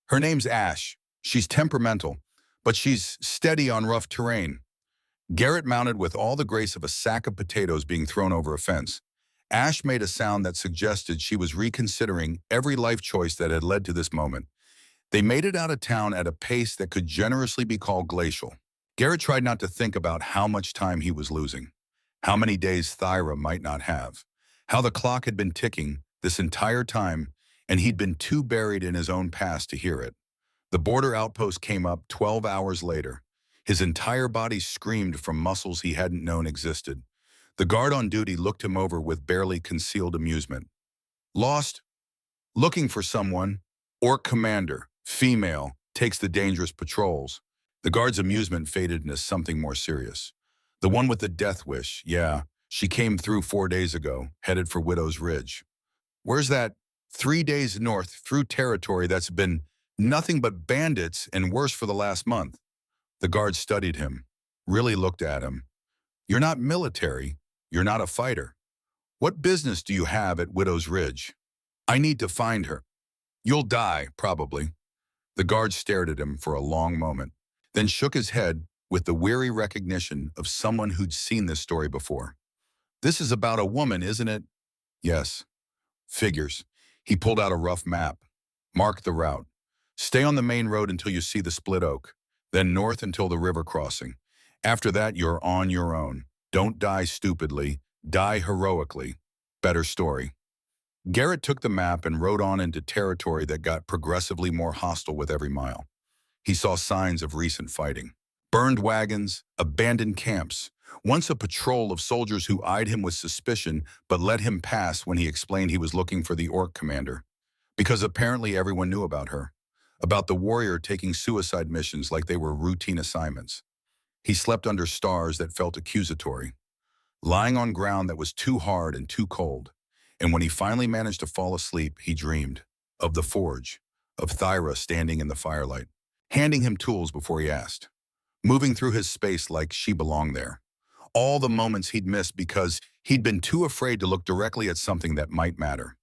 "Her name's Ash. She's temperamental, but she's steady on rough terrain." Garrett mounted with all the grace of a sack of potatoes being thrown over a fence. Ash made a sound that suggested she was reconsidering every life choice that had led to this moment. They made it out of town at a pace that could generously be called glacial. Garrett tried not to think about how much time he was losing, how many days Thyra might not have, how the clock had been ticking this entire time, and he'd been too buried in his own past to hear it. The border outpost came up 12 hours later. His entire body screamed from muscles he hadn't known existed. The guard on duty looked him over with barely concealed amusement. "Lost? Looking for someone? Orc commander, female, takes the dangerous patrols." The guard's amusement faded into something more serious. "The one with the death wish, yeah. She came through 4 days ago, headed for Widow's Ridge." "Where's that?" 3 days north, through territory that's been nothing but bandits and worse for the last month." The guard studied him, really looked at him. "You're not military. You're not a fighter. What business do you have at Widow's Ridge?" "I need to find her." "You'll die, probably." The guard stared at him for a long moment, then shook his head with the weary recognition of someone who'd seen this story before. "This is about a woman, isn't it?" "Yes." "Figures." He pulled out a rough map. "Mark the route. Stay on the main road until you see the split oak, then north until the river crossing. After that, you're on your own. Don't die stupidly. Die heroically. Better story." Garrett took the map and rode on into territory that got progressively more hostile with every mile. He saw signs of recent fighting. Burned wagons, abandoned camps. Once a patrol of soldiers who eyed him with suspicion but let him pass when he explained he was looking for the orc commander. Because apparently everyone knew about her. About the warrior taking suicide missions like they were routine assignments. He slept under stars that felt accusatory, lying on ground that was too hard and too cold. And when he finally managed to fall asleep, he dreamed of the forge, of Thyra standing in the firelight, handing him tools before he asked, moving through his space like she belonged there. All the moments he'd missed because he'd been too afraid to look directly at something that might matter,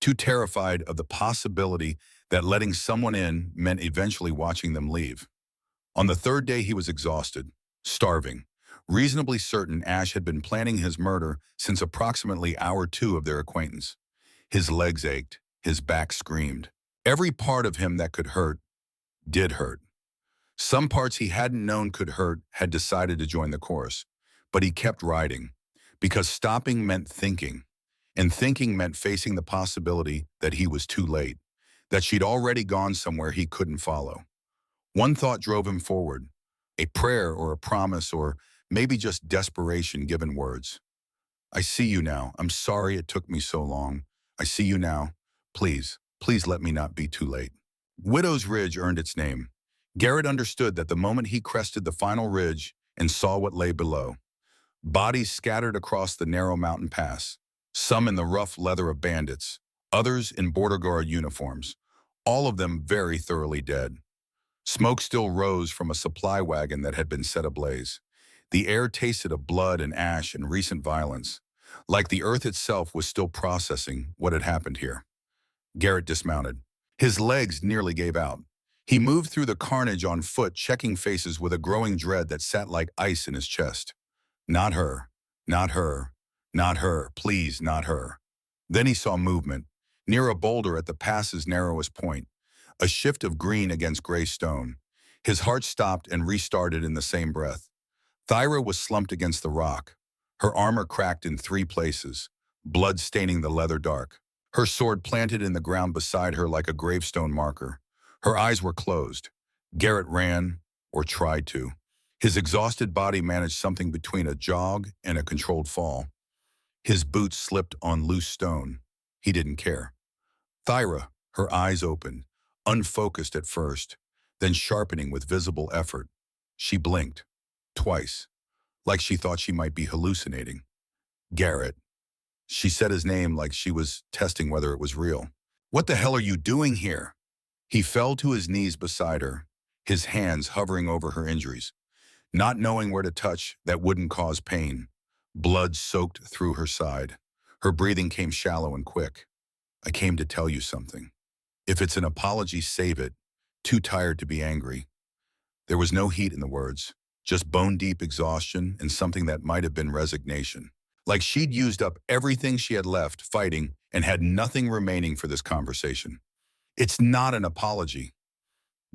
too terrified of the possibility that letting someone in meant eventually watching them leave. On the third day, he was exhausted, starving, reasonably certain Ash had been planning his murder since approximately hour 2 of their acquaintance. His legs ached, his back screamed. Every part of him that could hurt did hurt. Some parts he hadn't known could hurt had decided to join the chorus, but he kept riding, because stopping meant thinking, and thinking meant facing the possibility that he was too late, that she'd already gone somewhere he couldn't follow. One thought drove him forward, a prayer or a promise or maybe just desperation given words. I see you now. I'm sorry it took me so long. I see you now. Please, please let me not be too late. Widow's Ridge earned its name. Garrett understood that the moment he crested the final ridge and saw what lay below. Bodies scattered across the narrow mountain pass, some in the rough leather of bandits, others in border guard uniforms, all of them very thoroughly dead. Smoke still rose from a supply wagon that had been set ablaze. The air tasted of blood and ash and recent violence, like the earth itself was still processing what had happened here. Garrett dismounted. His legs nearly gave out. He moved through the carnage on foot, checking faces with a growing dread that sat like ice in his chest. Not her, not her, not her, please, not her. Then he saw movement, near a boulder at the pass's narrowest point, a shift of green against gray stone. His heart stopped and restarted in the same breath. Thyra was slumped against the rock, her armor cracked in 3 places, blood staining the leather dark. Her sword planted in the ground beside her like a gravestone marker. Her eyes were closed. Garrett ran, or tried to. His exhausted body managed something between a jog and a controlled fall. His boots slipped on loose stone. He didn't care. Thyra, her eyes opened, unfocused at first, then sharpening with visible effort. She blinked, twice, like she thought she might be hallucinating. Garrett. She said his name like she was testing whether it was real. What the hell are you doing here? He fell to his knees beside her, his hands hovering over her injuries, not knowing where to touch that wouldn't cause pain. Blood soaked through her side. Her breathing came shallow and quick. I came to tell you something. If it's an apology, save it. Too tired to be angry. There was no heat in the words, just bone-deep exhaustion and something that might have been resignation. Like she'd used up everything she had left fighting and had nothing remaining for this conversation. It's not an apology.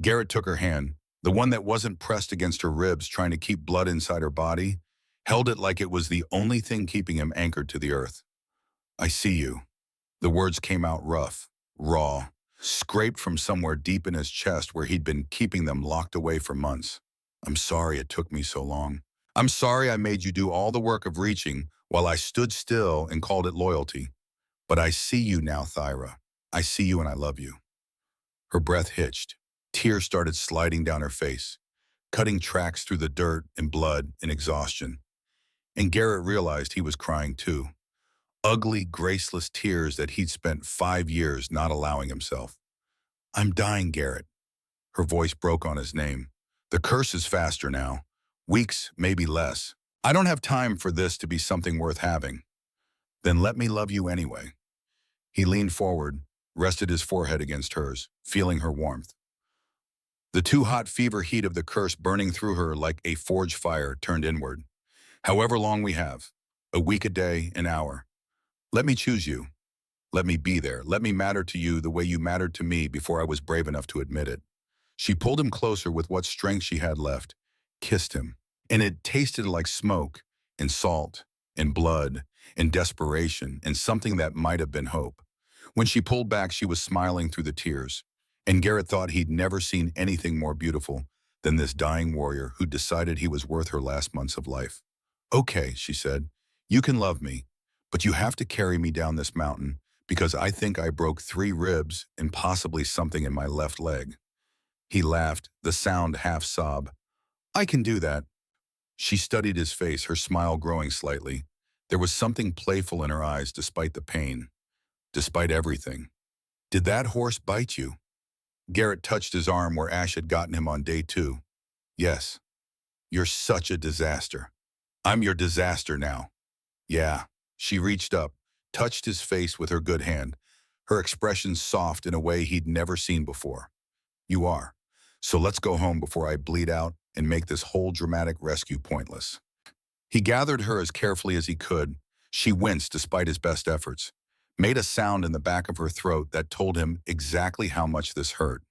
Garrett took her hand, the one that wasn't pressed against her ribs trying to keep blood inside her body, held it like it was the only thing keeping him anchored to the earth. I see you. The words came out rough, raw, scraped from somewhere deep in his chest where he'd been keeping them locked away for months. I'm sorry it took me so long. I'm sorry I made you do all the work of reaching while I stood still and called it loyalty. But I see you now, Thyra. I see you and I love you. Her breath hitched. Tears started sliding down her face, cutting tracks through the dirt and blood and exhaustion. And Garrett realized he was crying too. Ugly, graceless tears that he'd spent 5 years not allowing himself. I'm dying, Garrett. Her voice broke on his name. The curse is faster now. Weeks, maybe less. I don't have time for this to be something worth having. Then let me love you anyway. He leaned forward, rested his forehead against hers, feeling her warmth. The too-hot fever heat of the curse burning through her like a forge fire turned inward. However long we have, a week, a day, an hour. Let me choose you. Let me be there. Let me matter to you the way you mattered to me before I was brave enough to admit it. She pulled him closer with what strength she had left, kissed him, and it tasted like smoke and salt and blood and desperation and something that might have been hope. When she pulled back, she was smiling through the tears, and Garrett thought he'd never seen anything more beautiful than this dying warrior who decided he was worth her last months of life. Okay, she said, you can love me, but you have to carry me down this mountain because I think I broke 3 ribs and possibly something in my left leg. He laughed, the sound half sob. I can do that. She studied his face, her smile growing slightly. There was something playful in her eyes despite the pain, despite everything. Did that horse bite you? Garrett touched his arm where Ash had gotten him on day 2. Yes. You're such a disaster. I'm your disaster now. Yeah. She reached up, touched his face with her good hand, her expression soft in a way he'd never seen before. You are. So let's go home before I bleed out and make this whole dramatic rescue pointless. He gathered her as carefully as he could. She winced despite his best efforts, made a sound in the back of her throat that told him exactly how much this hurt.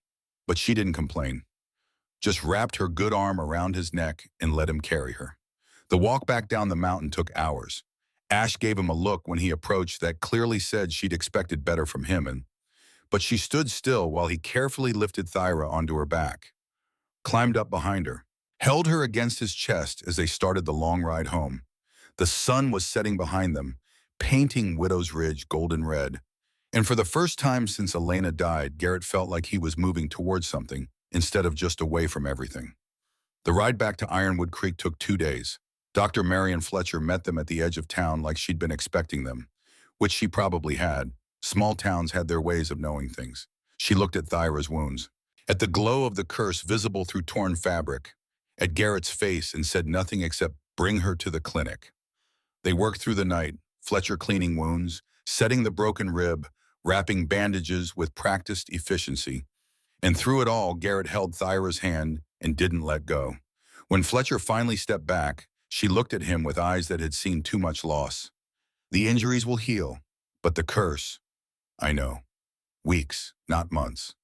But she didn't complain, just wrapped her good arm around his neck and let him carry her. The walk back down the mountain took hours. Ash gave him a look when he approached that clearly said she'd expected better from him, but she stood still while he carefully lifted Thyra onto her back, climbed up behind her, held her against his chest as they started the long ride home. The sun was setting behind them, painting Widow's Ridge golden red. And for the first time since Elena died, Garrett felt like he was moving towards something instead of just away from everything. The ride back to Ironwood Creek took 2 days. Dr. Marion Fletcher met them at the edge of town like she'd been expecting them, which she probably had. Small towns had their ways of knowing things. She looked at Thyra's wounds, at the glow of the curse visible through torn fabric, at Garrett's face, and said nothing except bring her to the clinic. They worked through the night, Fletcher cleaning wounds, setting the broken rib, wrapping bandages with practiced efficiency. And through it all, Garrett held Thyra's hand and didn't let go. When Fletcher finally stepped back, she looked at him with eyes that had seen too much loss. The injuries will heal, but the curse, I know. Weeks, not months.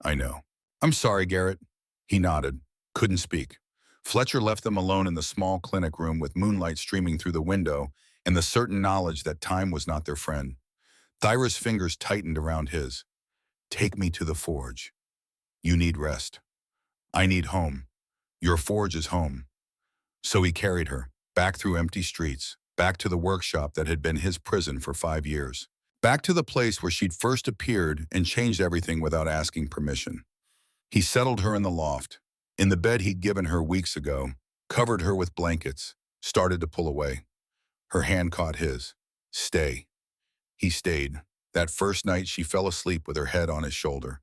I know. I'm sorry, Garrett. He nodded, couldn't speak. Fletcher left them alone in the small clinic room with moonlight streaming through the window and the certain knowledge that time was not their friend. Thyra's fingers tightened around his. Take me to the forge. You need rest. I need home. Your forge is home. So he carried her, back through empty streets, back to the workshop that had been his prison for 5 years, back to the place where she'd first appeared and changed everything without asking permission. He settled her in the loft, in the bed he'd given her weeks ago, covered her with blankets, started to pull away. Her hand caught his. Stay. He stayed. That first night she fell asleep with her head on his shoulder,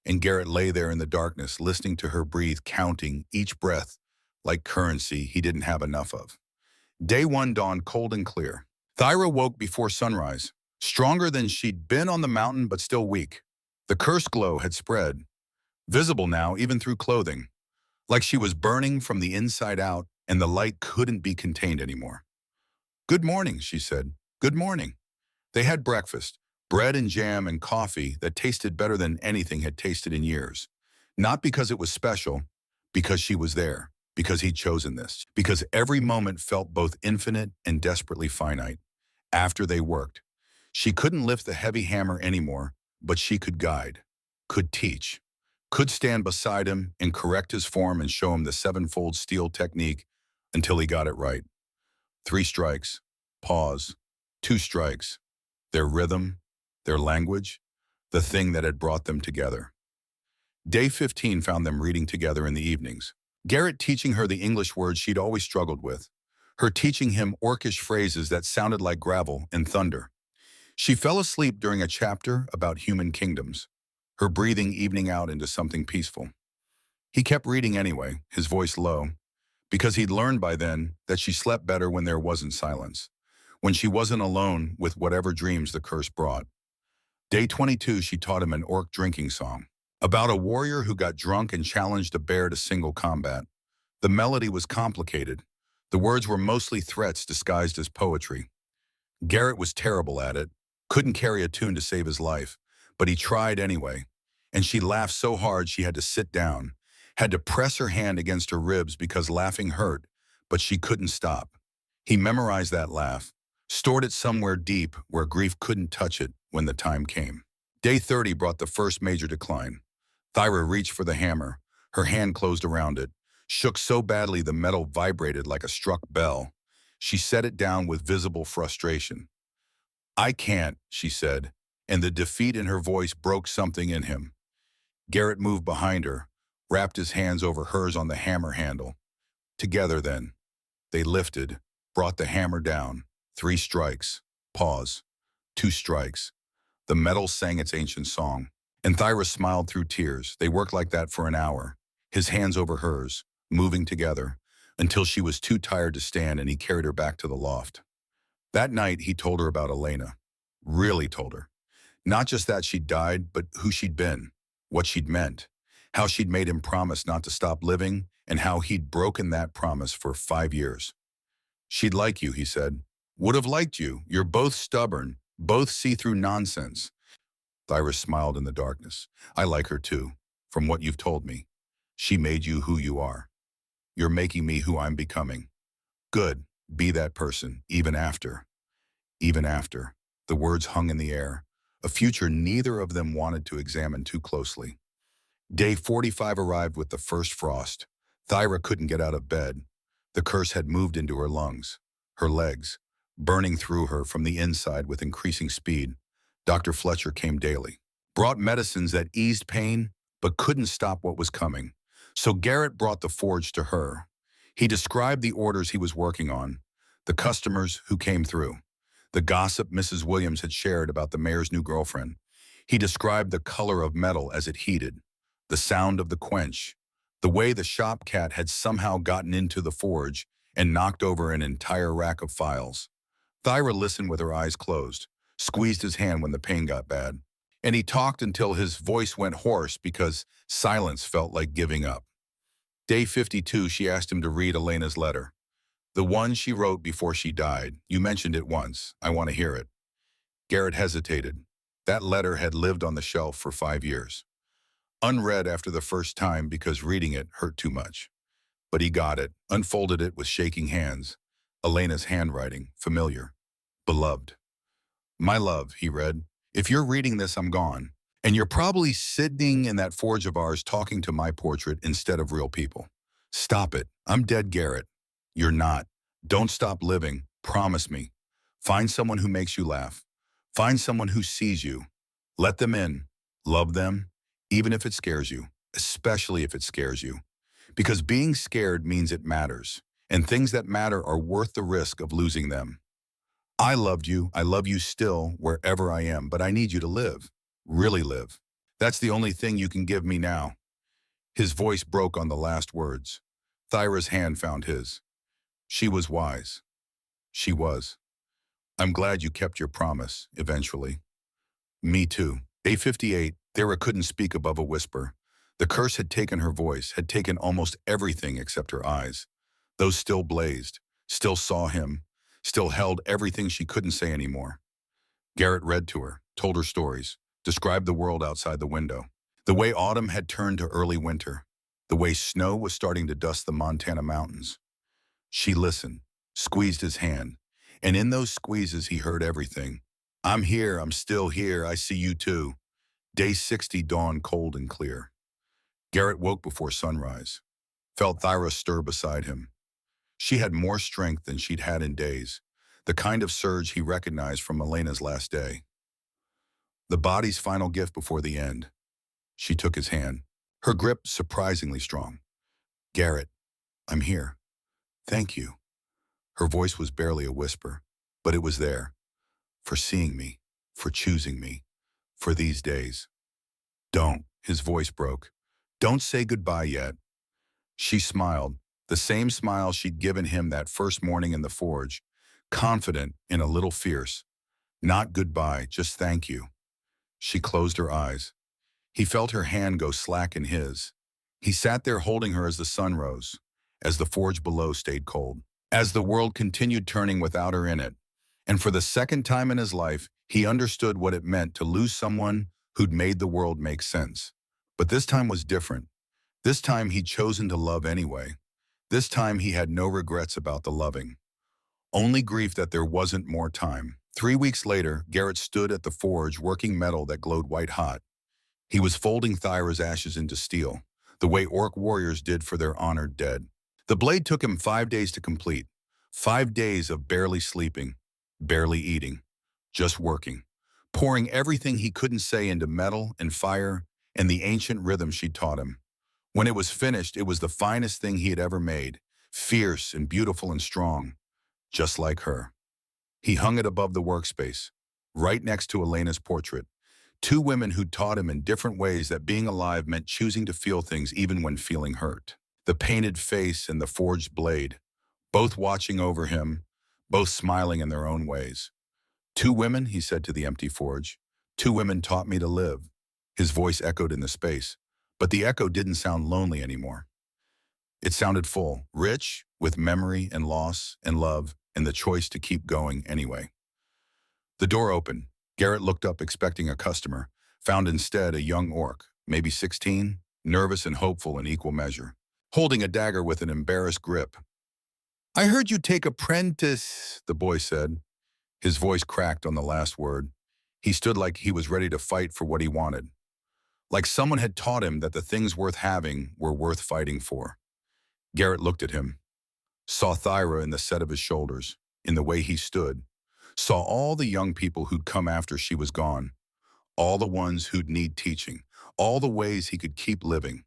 and Garrett lay there in the darkness, listening to her breathe, counting each breath like currency he didn't have enough of. Day 1 dawned cold and clear. Thyra woke before sunrise, stronger than she'd been on the mountain but still weak. The curse glow had spread, visible now even through clothing, like she was burning from the inside out and the light couldn't be contained anymore. Good morning, she said. Good morning. They had breakfast, bread and jam and coffee that tasted better than anything had tasted in years. Not because it was special, because she was there, because he'd chosen this, because every moment felt both infinite and desperately finite. After they worked, she couldn't lift the heavy hammer anymore, but she could guide, could teach, could stand beside him and correct his form and show him the 7-fold steel technique until he got it right. 3 strikes, pause, 2 strikes, their rhythm, their language, the thing that had brought them together. Day 15 found them reading together in the evenings. Garrett teaching her the English words she'd always struggled with, her teaching him orcish phrases that sounded like gravel and thunder. She fell asleep during a chapter about human kingdoms, her breathing evening out into something peaceful. He kept reading anyway, his voice low, because he'd learned by then that she slept better when there wasn't silence, when she wasn't alone with whatever dreams the curse brought. Day 22, she taught him an orc drinking song, about a warrior who got drunk and challenged a bear to single combat. The melody was complicated. The words were mostly threats disguised as poetry. Garrett was terrible at it, couldn't carry a tune to save his life, but he tried anyway. And she laughed so hard she had to sit down, had to press her hand against her ribs because laughing hurt, but she couldn't stop. He memorized that laugh, stored it somewhere deep where grief couldn't touch it when the time came. Day 30 brought the first major decline. Thyra reached for the hammer, her hand closed around it, shook so badly the metal vibrated like a struck bell. She set it down with visible frustration. "I can't," she said, and the defeat in her voice broke something in him. Garrett moved behind her, wrapped his hands over hers on the hammer handle. Together then, they lifted, brought the hammer down. 3 strikes. Pause. 2 strikes. The metal sang its ancient song. And Thyra smiled through tears. They worked like that for an hour, his hands over hers, moving together, until she was too tired to stand and he carried her back to the loft. That night, he told her about Elena. Really told her. Not just that she'd died, but who she'd been, what she'd meant, how she'd made him promise not to stop living, and how he'd broken that promise for 5 years. "She'd like you," he said. "Would have liked you. You're both stubborn, both see through nonsense." Thyra smiled in the darkness. "I like her too, from what you've told me. She made you who you are. You're making me who I'm becoming. Good, be that person, even after." Even after. The words hung in the air, a future neither of them wanted to examine too closely. Day 45 arrived with the first frost. Thyra couldn't get out of bed. The curse had moved into her lungs, her legs, burning through her from the inside with increasing speed. Dr. Fletcher came daily, brought medicines that eased pain, but couldn't stop what was coming. So Garrett brought the forge to her. He described the orders he was working on, the customers who came through, the gossip Mrs. Williams had shared about the mayor's new girlfriend. He described the color of metal as it heated, the sound of the quench, the way the shop cat had somehow gotten into the forge and knocked over an entire rack of files. Thyra listened with her eyes closed, squeezed his hand when the pain got bad, and he talked until his voice went hoarse because silence felt like giving up. Day 52, she asked him to read Elena's letter. "The one she wrote before she died. You mentioned it once. I want to hear it." Garrett hesitated. That letter had lived on the shelf for 5 years. Unread after the first time because reading it hurt too much. But he got it, unfolded it with shaking hands. Elena's handwriting, familiar. "Beloved. My love," he read. "If you're reading this, I'm gone. And you're probably sitting in that forge of ours talking to my portrait instead of real people. Stop it. I'm dead, Garrett. You're not. Don't stop living. Promise me. Find someone who makes you laugh. Find someone who sees you. Let them in. Love them, even if it scares you, especially if it scares you. Because being scared means it matters, and things that matter are worth the risk of losing them. I loved you. I love you still, wherever I am, but I need you to live. Really live. That's the only thing you can give me now." His voice broke on the last words. Thyra's hand found his. She was wise. She was. "I'm glad you kept your promise, eventually." "Me too." Day 58, Thyra couldn't speak above a whisper. The curse had taken her voice, had taken almost everything except her eyes. Those still blazed, still saw him, still held everything she couldn't say anymore. Garrett read to her, told her stories, described the world outside the window. The way autumn had turned to early winter. The way snow was starting to dust the Montana mountains. She listened, squeezed his hand, and in those squeezes he heard everything. "I'm here, I'm still here, I see you too." Day 60 dawned cold and clear. Garrett woke before sunrise, felt Thyra stir beside him. She had more strength than she'd had in days, the kind of surge he recognized from Elena's last day. The body's final gift before the end. She took his hand, her grip surprisingly strong. "Garrett, I'm here. Thank you." Her voice was barely a whisper, but it was there. "For seeing me, for choosing me, for these days." "Don't," his voice broke. "Don't say goodbye yet." She smiled, the same smile she'd given him that first morning in the forge, confident and a little fierce. "Not goodbye, just thank you." She closed her eyes. He felt her hand go slack in his. He sat there holding her as the sun rose, as the forge below stayed cold, as the world continued turning without her in it. And for the second time in his life, he understood what it meant to lose someone who'd made the world make sense. But this time was different. This time he'd chosen to love anyway. This time he had no regrets about the loving. Only grief that there wasn't more time. 3 weeks later, Garrett stood at the forge working metal that glowed white hot. He was folding Thyra's ashes into steel, the way orc warriors did for their honored dead. The blade took him 5 days to complete, 5 days of barely sleeping, barely eating, just working, pouring everything he couldn't say into metal and fire and the ancient rhythm she'd taught him. When it was finished, it was the finest thing he had ever made, fierce and beautiful and strong, just like her. He hung it above the workspace, right next to Elena's portrait. Two women who'd taught him in different ways that being alive meant choosing to feel things even when feeling hurt. The painted face and the forged blade, both watching over him, both smiling in their own ways. Two women, he said to the empty forge. Two women taught me to live. His voice echoed in the space, but the echo didn't sound lonely anymore. It sounded full, rich, with memory and loss and love and the choice to keep going anyway. The door opened. Garrett looked up expecting a customer, found instead a young orc, maybe 16, nervous and hopeful in equal measure, holding a dagger with an embarrassed grip. "I heard you take apprentice," the boy said. His voice cracked on the last word. He stood like he was ready to fight for what he wanted, like someone had taught him that the things worth having were worth fighting for. Garrett looked at him, saw Thyra in the set of his shoulders, in the way he stood, saw all the young people who'd come after she was gone, all the ones who'd need teaching, all the ways he could keep living,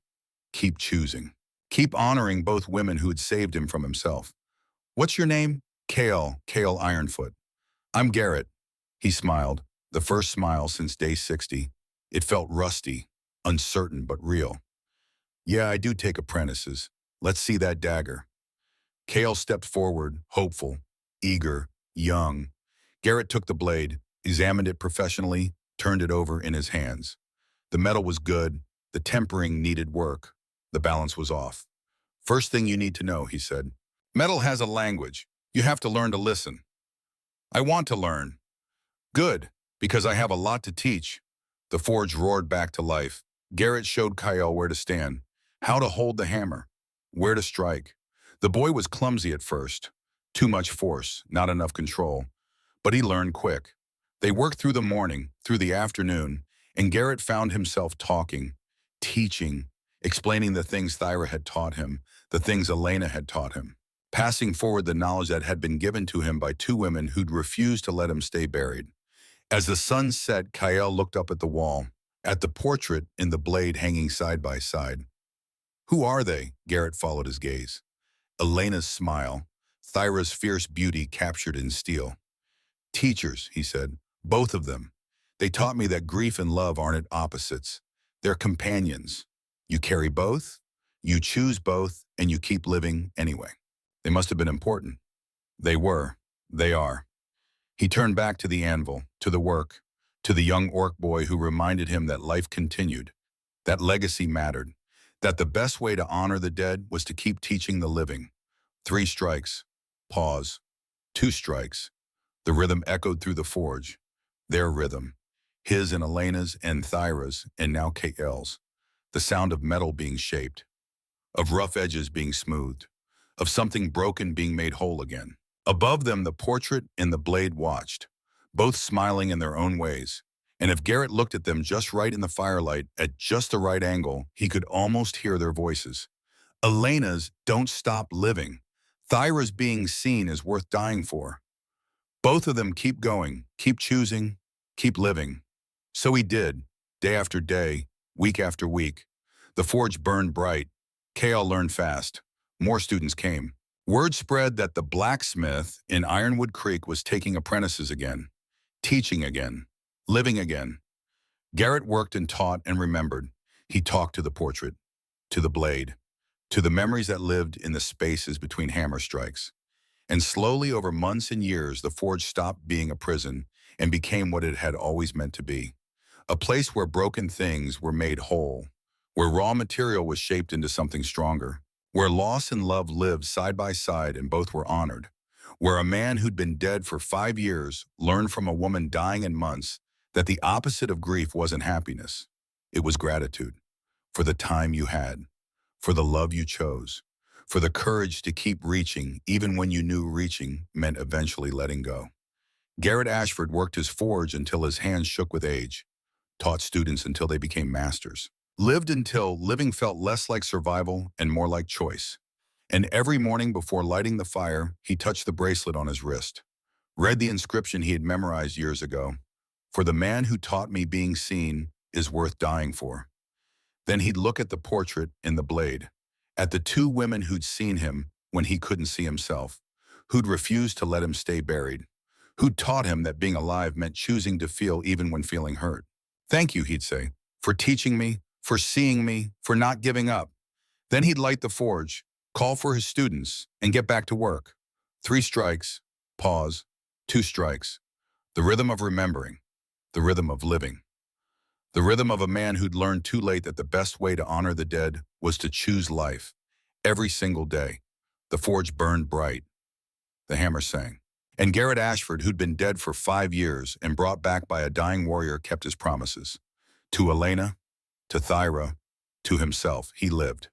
keep choosing, keep honoring both women who had saved him from himself. "What's your name?" "Kale Ironfoot." "I'm Garrett." He smiled, the first smile since day 60. It felt rusty, uncertain but real. "Yeah, I do take apprentices. Let's see that dagger." Kale stepped forward, hopeful, eager, young. Garrett took the blade, examined it professionally, turned it over in his hands. The metal was good, the tempering needed work, the balance was off. "First thing you need to know," he said. "Metal has a language. You have to learn to listen." "I want to learn." "Good, because I have a lot to teach." The forge roared back to life. Garrett showed Kyle where to stand, how to hold the hammer, where to strike. The boy was clumsy at first. Too much force, not enough control. But he learned quick. They worked through the morning, through the afternoon, and Garrett found himself talking, teaching, explaining the things Thyra had taught him, the things Elena had taught him, passing forward the knowledge that had been given to him by two women who'd refused to let him stay buried. As the sun set, Kyle looked up at the wall, at the portrait and the blade hanging side by side. "Who are they?" Garrett followed his gaze. Elena's smile, Thyra's fierce beauty captured in steel. "Teachers," he said, "both of them. They taught me that grief and love aren't opposites. They're companions. You carry both, you choose both, and you keep living anyway." They must have been important. They were. They are. He turned back to the anvil, to the work, to the young orc boy who reminded him that life continued, that legacy mattered, that the best way to honor the dead was to keep teaching the living. 3 strikes. Pause. 2 strikes. The rhythm echoed through the forge. Their rhythm. His and Elena's and Thyra's and now KL's. The sound of metal being shaped, of rough edges being smoothed, of something broken being made whole again. Above them, the portrait and the blade watched, both smiling in their own ways. And if Garrett looked at them just right in the firelight, at just the right angle, he could almost hear their voices. Elena's "Don't stop living." Thyra's "Being seen is worth dying for." Both of them "Keep going, keep choosing, keep living." So he did, day after day, week after week. The forge burned bright. Kale learned fast. More students came. Word spread that the Blacksmith in Ironwood Creek was taking apprentices again, teaching again, living again. Garrett worked and taught and remembered. He talked to the portrait, to the blade, to the memories that lived in the spaces between hammer strikes. And slowly, over months and years, the forge stopped being a prison and became what it had always meant to be. A place where broken things were made whole, where raw material was shaped into something stronger, where loss and love lived side by side and both were honored, where a man who'd been dead for 5 years learned from a woman dying in months that the opposite of grief wasn't happiness. It was gratitude for the time you had, for the love you chose, for the courage to keep reaching even when you knew reaching meant eventually letting go. Garrett Ashford worked his forge until his hands shook with age, taught students until they became masters. Lived until living felt less like survival and more like choice. And every morning before lighting the fire, he touched the bracelet on his wrist, read the inscription he had memorized years ago. For the man who taught me being seen is worth dying for. Then he'd look at the portrait in the blade, at the two women who'd seen him when he couldn't see himself, who'd refused to let him stay buried, who'd taught him that being alive meant choosing to feel even when feeling hurt. Thank you, he'd say, for teaching me, for seeing me, for not giving up. Then he'd light the forge, call for his students, and get back to work. 3 strikes, pause, 2 strikes. The rhythm of remembering, the rhythm of living. The rhythm of a man who'd learned too late that the best way to honor the dead was to choose life. Every single day. The forge burned bright. The hammer sang. And Garrett Ashford, who'd been dead for 5 years and brought back by a dying warrior, kept his promises. To Elena, to Thyra, to himself, he lived.